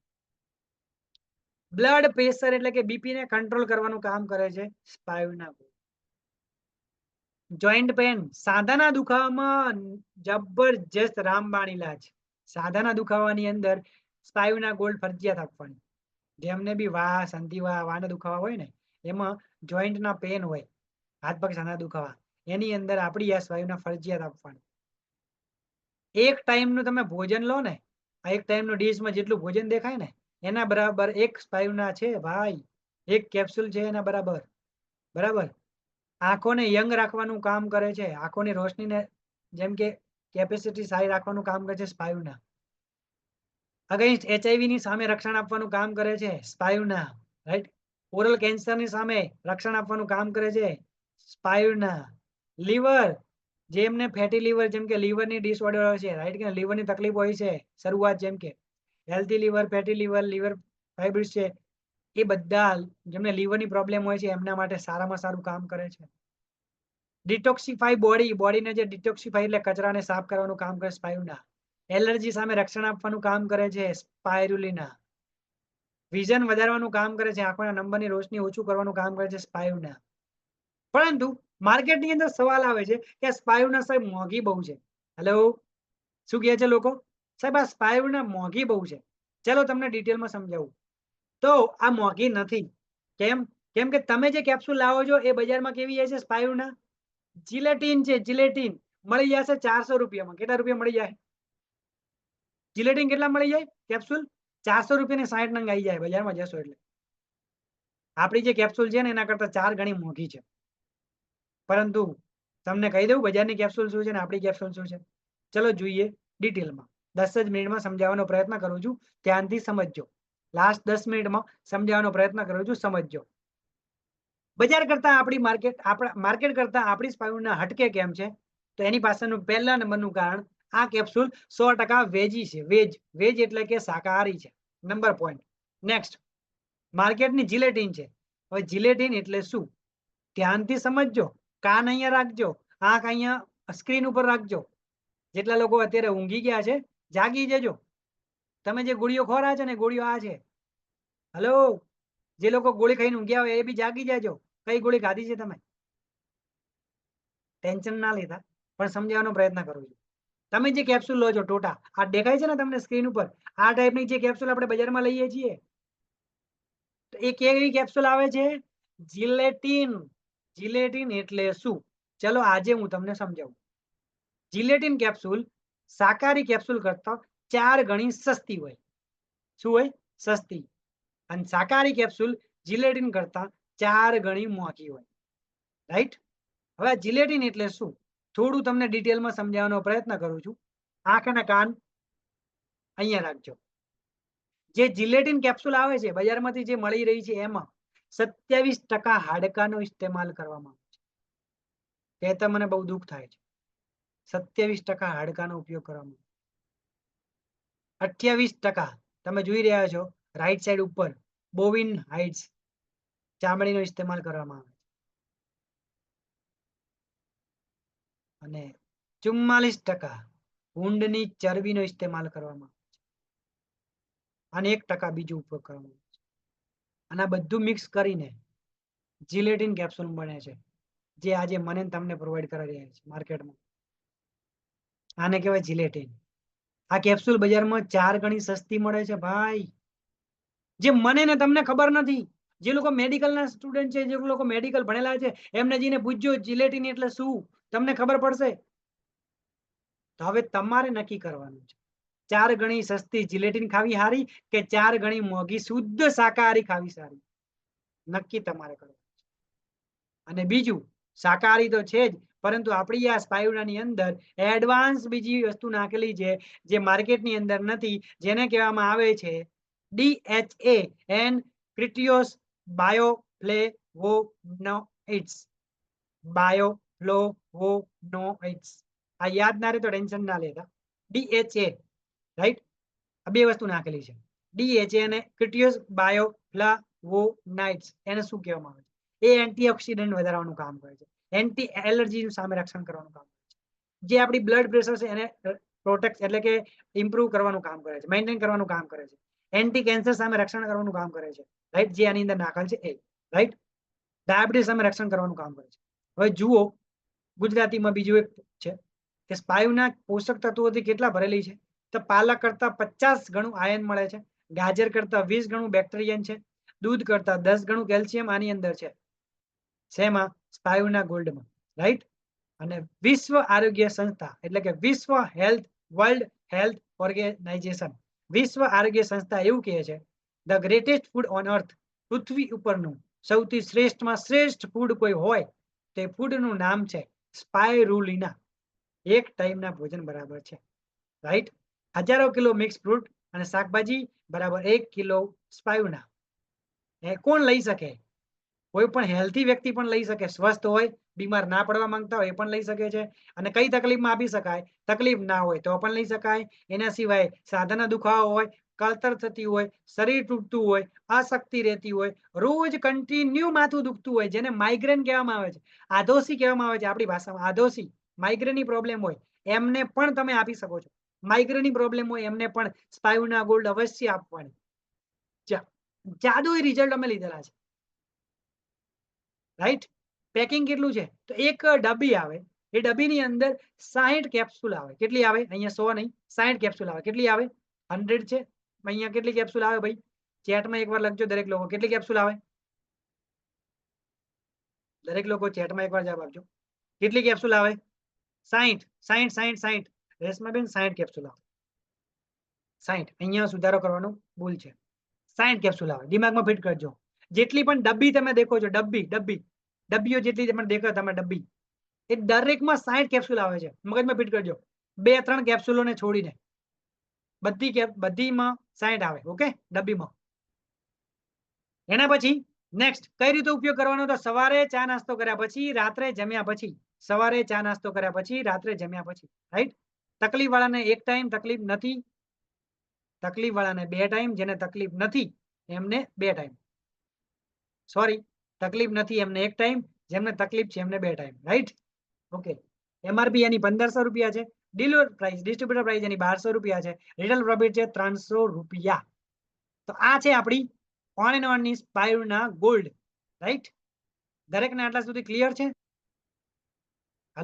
[SPEAKER 1] બ્લડ પ્રેશર એટલે કે બીપી ને કંટ્રોલ કરવાનું કામ કરે છે સ્પાયુના ગોલ્ડ. જોઈન્ટ પેન, સાંધાના દુખાવામાં જબરજસ્ત રામબાણ ઈલાજ. સાંધાના દુખાવાની અંદર સ્પાયુના ગોલ્ડ ફરજિયાત આપવાની. જેમને બી સંધિવા વાના દુખાવા હોય ને, એમાં જોઈન્ટના પેન હોય, હાથ પગ સાંધા દુખાવા, એની અંદર આપણી આ સ્પાયુના ફરજિયાત આપવાની. એક ટાઈમનું તમે ભોજન લો ને, આ એક ટાઈમનો ડીશમાં જેટલું ભોજન દેખાય ને એના બરાબર એક સ્પાયુના છે ભાઈ. એક કેપ્સ્યુલ છે એના બરાબર. બરાબર? આંખોને યંગ રાખવાનું કામ કરે છે, આંખોની રોશનીને જેમ કે કેપેસિટી સારી રાખવાનું કામ કરે છે સ્પાયુના. અગેન્સ્ટ HIV ની સામે રક્ષણ આપવાનું કામ કરે છે સ્પાયુના, રાઈટ? ઓરલ કેન્સરની સામે રક્ષણ આપવાનું કામ કરે છે સ્પાયુના. લીવર, જેમને ફેટી લીવર, જેમ કે લીવરની ડિસઓર્ડર હોય છે, રાઈટ કે લીવરની તકલીફ હોય છે શરૂઆત, જેમ કે healthy liver, fatty liver, liver fibrosis છે, એ બધા જેમને લીવરની પ્રોબ્લેમ હોય છે એમના માટે સારામાં સારું કામ કરે છે. ડિટોક્સિફાઈ બોડી, બોડીને જે ડિટોક્સિફાઈ એટલે કચરાને સાફ કરવાનું કામ કરે સ્પાયુના. એલર્જી સામે રક્ષણ આપવાનું કામ કરે છે સ્પાયરુલિના. વિઝન વધારવાનું કામ કરે છે, આંખોના નંબરની રોશની ઓછું કરવાનું કામ કરે છે સ્પાયુના. પરંતુ માર્કેટની અંદર સવાલ આવે છે કે સ્પાયુના સાહેબ મોંઘી બહુ છે. હેલો, શું કહે છે લોકો? સાહેબ આ સ્પાયુના મોંઘી બહુ છે. ચલો તમને ડિટેલમાં સમજાવું. તો આ મોંઘી નથી. કેમ? કેમ કે તમે જે કેપ્સ્યુલ લાવો છો એ બજારમાં કેવી છે સ્પાયુના? જિલેટીન છે, જિલેટીન મળી જશે 400 રૂપિયામાં. કેટલા રૂપિયા મળી જાય? જિલેટીન કેટલા મળી જાય કેપ્સ્યુલ? 400 રૂપિયાની 60 નંગ આવી જાય બજારમાં જશો એટલે. આપણી જે કેપ્સ્યુલ છે ને એના કરતા 4 ગણી મોંઘી છે. પરંતુ તમને કહી દઉં બજારની કેપ્સ્યુલ શું છે ને આપણી કેપ્સ્યુલ શું છે. ચલો જોઈએ ડિટેલમાં. 10 જ મિનિટમાં સમજાવવાનો પ્રયત્ન કરું છું, ધ્યાનથી સમજજો. લાસ્ટ 10 મિનિટમાં સમજાવવાનો પ્રયત્ન કરું છું, સમજજો. બજાર કરતા આપણી માર્કેટ કરતા આપણી સ્પાયુના હટકે કેમ છે? તો એની પાછળનું પહેલા નંબરનું કારણ આ કેપ્સ્યુલ 100% વેજી છે. વેજ એટલે કે શાકાહારી છે. Number point. નેક્સ્ટ, માર્કેટની જિલેટીન છે. હવે જિલેટીન એટલે શું? ધ્યાનથી સમજજો. કાન અહીંયા રાખજો, આંખ અહીંયા સ્ક્રીન ઉપર રાખજો. જેટલા લોકો અત્યારે ઊંઘી ગયા છે જાગી જજો. તમે જે ગોળીઓ ખોરા છે ને ગોળીઓ આ છે. હલો, જે લોકો ગોળી ખાઈને ઊંઘ્યા હોય એ બી જાગી જાજો. કઈ ગોળી ખાધી છે તમે? ટેન્શન ના લેતા, પણ સમજાવવાનો પ્રયત્ન કરું છું. તમે જે કેપ્સ્યુલ લો છો ટોટા, આ દેખાય છે ને તમને સ્ક્રીન ઉપર, આ ટાઈપની જે કેપ્સ્યુલ આપણે બજારમાં લઈએ છીએ તો એ કેવી કેપ્સ્યુલ આવે છે? જિલેટીન. જિલેટીન એટલે શું? ચલો આજે હું તમને સમજાવું. જિલેટીન કેપ્સ્યુલ શાકાહારી કેપ્સ્યુલ કરતા 4 ગણી સસ્તી હોય. શું હોય? સસ્તી. અને શાકાહારી કેપ્સ્યુલ જિલેટીન કરતા 4 ગણી મોંઘી હોય. રાઈટ? હવે જિલેટીન એટલે શું? થોડું તમને ડિટેલમાં સમજાવવાનો પ્રયત્ન કરું છું. આંખ અને કાન અહીંયા રાખજો. જે જિલેટીન કેપ્સ્યુલ આવે છે બજારમાંથી જે મળી રહી છે એમાં 27% હાડકાનો ઇસ્તેમાલ કરવામાં આવે છે. કહેતા મને બહુ દુઃખ થાય છે. 27% હાડકાનો ઉપયોગ કરવામાં, 28% તમે જોઈ રહ્યા છો રાઈટ સાઈડ ઉપર બોવિન હાઇડ્સ ચામડીનો ઇસ્તેમાલ કરવામાં આવે છે. અને 44% ઊંટની ચરબીનો ઇસ્તેમાલ કરવામાં આવે છે. અને 1% બીજો ઉપયોગ કરવામાં આવે છે. અને આ બધું મિક્સ કરીને જિલેટીન કેપ્સ્યુલ બને છે, જે આજે મને તમને પ્રોવાઈડ કરી રહ્યા છે માર્કેટમાં. આને કહેવાય જિલેટીન. આ કેપ્સ્યુલ બજારમાં 4 ગણી સસ્તી મળે છે ભાઈ. જે મને ને તમને ખબર નથી. જે લોકો મેડિકલના સ્ટુડન્ટ છે, જે લોકો મેડિકલ ભણેલા છે, એમને જઈને પૂછજો જિલેટીન એટલે શું, તમને ખબર પડશે. તો હવે તમારે નક્કી કરવાનું છે, 4 ગણી સસ્તી જિલેટીન ખાવી સારી કે 4 ગણી મોંઘી શુદ્ધ શાકાહારી ખાવી સારી? નક્કી તમારે કરવું. અને બીજું, શાકાહારી તો છે જ, પરંતુ આપણી આ સ્પાયુડાની અંદર એડવાન્સ બીજી વસ્તુ નાખેલી છે જે માર્કેટની અંદર નથી, જેને કહેવામાં આવે છે DHA એન્ડ ક્રિટિયોસ બાયોફ્લેવોનોઇડ્સ. બાયોફ્લેવોનોઇડ્સ. આ યાદ ના રહે તો ટેન્શન ના લેતા. DHA, right? આ બે વસ્તુ નાખેલી છે, DHA અને ક્રિટિયોસ બાયોફ્લેવોનાઇડ્સ. એને શું કહેવામાં આવે છે? એ એન્ટીઓક્સિડન્ટ વધારવાનું કામ કરે છે, એન્ટી એલર્જી સામે રક્ષણ કરવાનું કામ કરે છે. જે આપણી બ્લડ પ્રેશર છે એને પ્રોટેક્ટ એટલે કે ઇમ્પ્રુવ કરવાનું કામ કરે છે, મેન્ટેન કરવાનું કામ કરે છે, એન્ટી કેન્સર સામે રક્ષણ કરવાનું કામ કરે છે. રાઈટ? જે આની અંદર નાખેલ છે એ. રાઈટ? ડાયાબિટીસ સામે રક્ષણ કરવાનું કામ કરે છે. હવે જુઓ, ગુજરાતીમાં બીજું એક છે કે સ્પાયુના પોષક તત્વોથી કેટલા ભરેલી છે? તો પાલક કરતા 50 ગણું આયન મળે છે, ગાજર કરતા 20 ગણું બેક્ટેરિયન છે, દૂધ કરતા 10 ગણું કેલ્શિયમ આની અંદર છે. શેમાં? સ્પાયુના ગોલ્ડમાં. રાઈટ? અને વિશ્વ આરોગ્ય સંસ્થા એટલે કે વર્લ્ડ હેલ્થ ઓર્ગેનાઇઝેશન, વિશ્વ આરોગ્ય સંસ્થા એવું કહે છે the greatest food on earth, પૃથ્વી ઉપરનું સૌથી શ્રેષ્ઠમાં શ્રેષ્ઠ ફૂડ કોઈ હોય તે ફૂડનું નામ છે સ્પાયરુલિના. એક ટાઈમના ભોજન બરાબર છે. રાઈટ? હજારો કિલો મિક્સ ફ્રૂટ અને શાકભાજી બરાબર 1 કિલો સ્પાયુના. એ કોણ લઈ શકે? કોઈ પણ હેલ્થી વ્યક્તિ પણ લઈ શકે, સ્વસ્થ હોય, બીમાર ના પડવા માંગતા હોય એ પણ લઈ શકે છે. અને કઈ તકલીફમાં આપી શકાય? તકલીફ ના હોય તો પણ લઈ શકાય. એના સિવાય સાધાના દુખાવો હોય, કળતર થતી હોય, શરીર તૂટતું હોય, અશક્તિ રહેતી હોય, રોજ કન્ટિન્યુ માથું દુખતું હોય, જેને માઇગ્રેન કહેવામાં આવે છે, આધોસી કહેવામાં આવે છે આપણી ભાષામાં, આધોસી માઇગ્રેનની પ્રોબ્લેમ હોય, એમને પણ તમે આપી શકો છો. માઇગ્રેનની પ્રોબ્લેમ હોય એમને પણ સ્પાયુના ગોલ્ડ અવશ્ય આપવાની. જાદુઈ રિઝલ્ટ અમે લીધેલા છે. રાઈટ. પેકિંગ કેટલું છે તો એક ડબ્બી આવે, એ ડબ્બીની અંદર 60 કેપ્સ્યુલ આવે. કેટલી આવે? અહીંયા 100 નહીં, 60 કેપ્સ્યુલ આવે. કેટલી આવે? 100 છે. અહીંયા કેટલી કેપ્સ્યુલ આવે ભાઈ? ચેટમાં એકવાર લખજો દરેક લોકો, કેટલી કેપ્સ્યુલ આવે? દરેક લોકો ચેટમાં એકવાર જવાબ આપજો. કેટલી કેપ્સ્યુલ આવે? 60 60 60 60. રેશમાબેન 60 કેપ્સ્યુલ આવે. 60. અહીંયા સુધારો કરવાનો ભૂલ છે. 60 કેપ્સ્યુલ આવે. દિમાગમાં ફિટ કરજો. જેટલી પણ ડબ્બી તમે દેખો છો, ડબ્બીઓ જેટલી તમને દેખો તમે ડબ્બી, એ દરેકમાં 60 કેપ્સ્યુલ આવે છે. મગજમાં ફિટ કરજો. 2-3 કેપ્સ્યુલોને છોડીને બધીમાં 60 આવે. ઓકે, ડબ્બીમાં. એના પછી નેક્સ્ટ કઈ રીતે ઉપયોગ કરવાનો? તો સવારે ચા નાસ્તો કર્યા પછી, રાત્રે જમ્યા પછી. સવારે ચા નાસ્તો કર્યા પછી, રાત્રે જમ્યા પછી. રાઈટ. તકલીફ વાળાને એક ટાઈમ, તકલીફ નથી તકલીફ વાળાને 2 ટાઈમ, જેને તકલીફ નથી એમને 2 ટાઈમ. સોરી, તકલીફ નથી એમને 1 ટાઈમ, જેમને તકલીફ છે એમને 2 ટાઈમ. રાઈટ. ઓકે. MRP એની 1500 રૂપિયા છે. ડિલિવર પ્રાઇસ, ડિસ્ટ્રીબ્યુટર પ્રાઇસ એની 1200 રૂપિયા છે. રિટેલ પ્રોફિટ છે 300 રૂપિયા. તો આ છે આપણી ઓન એન્ડ ઓન ની સ્પાયુના ગોલ્ડ. રાઈટ. દરેકને આટલા સુધી ક્લિયર છે?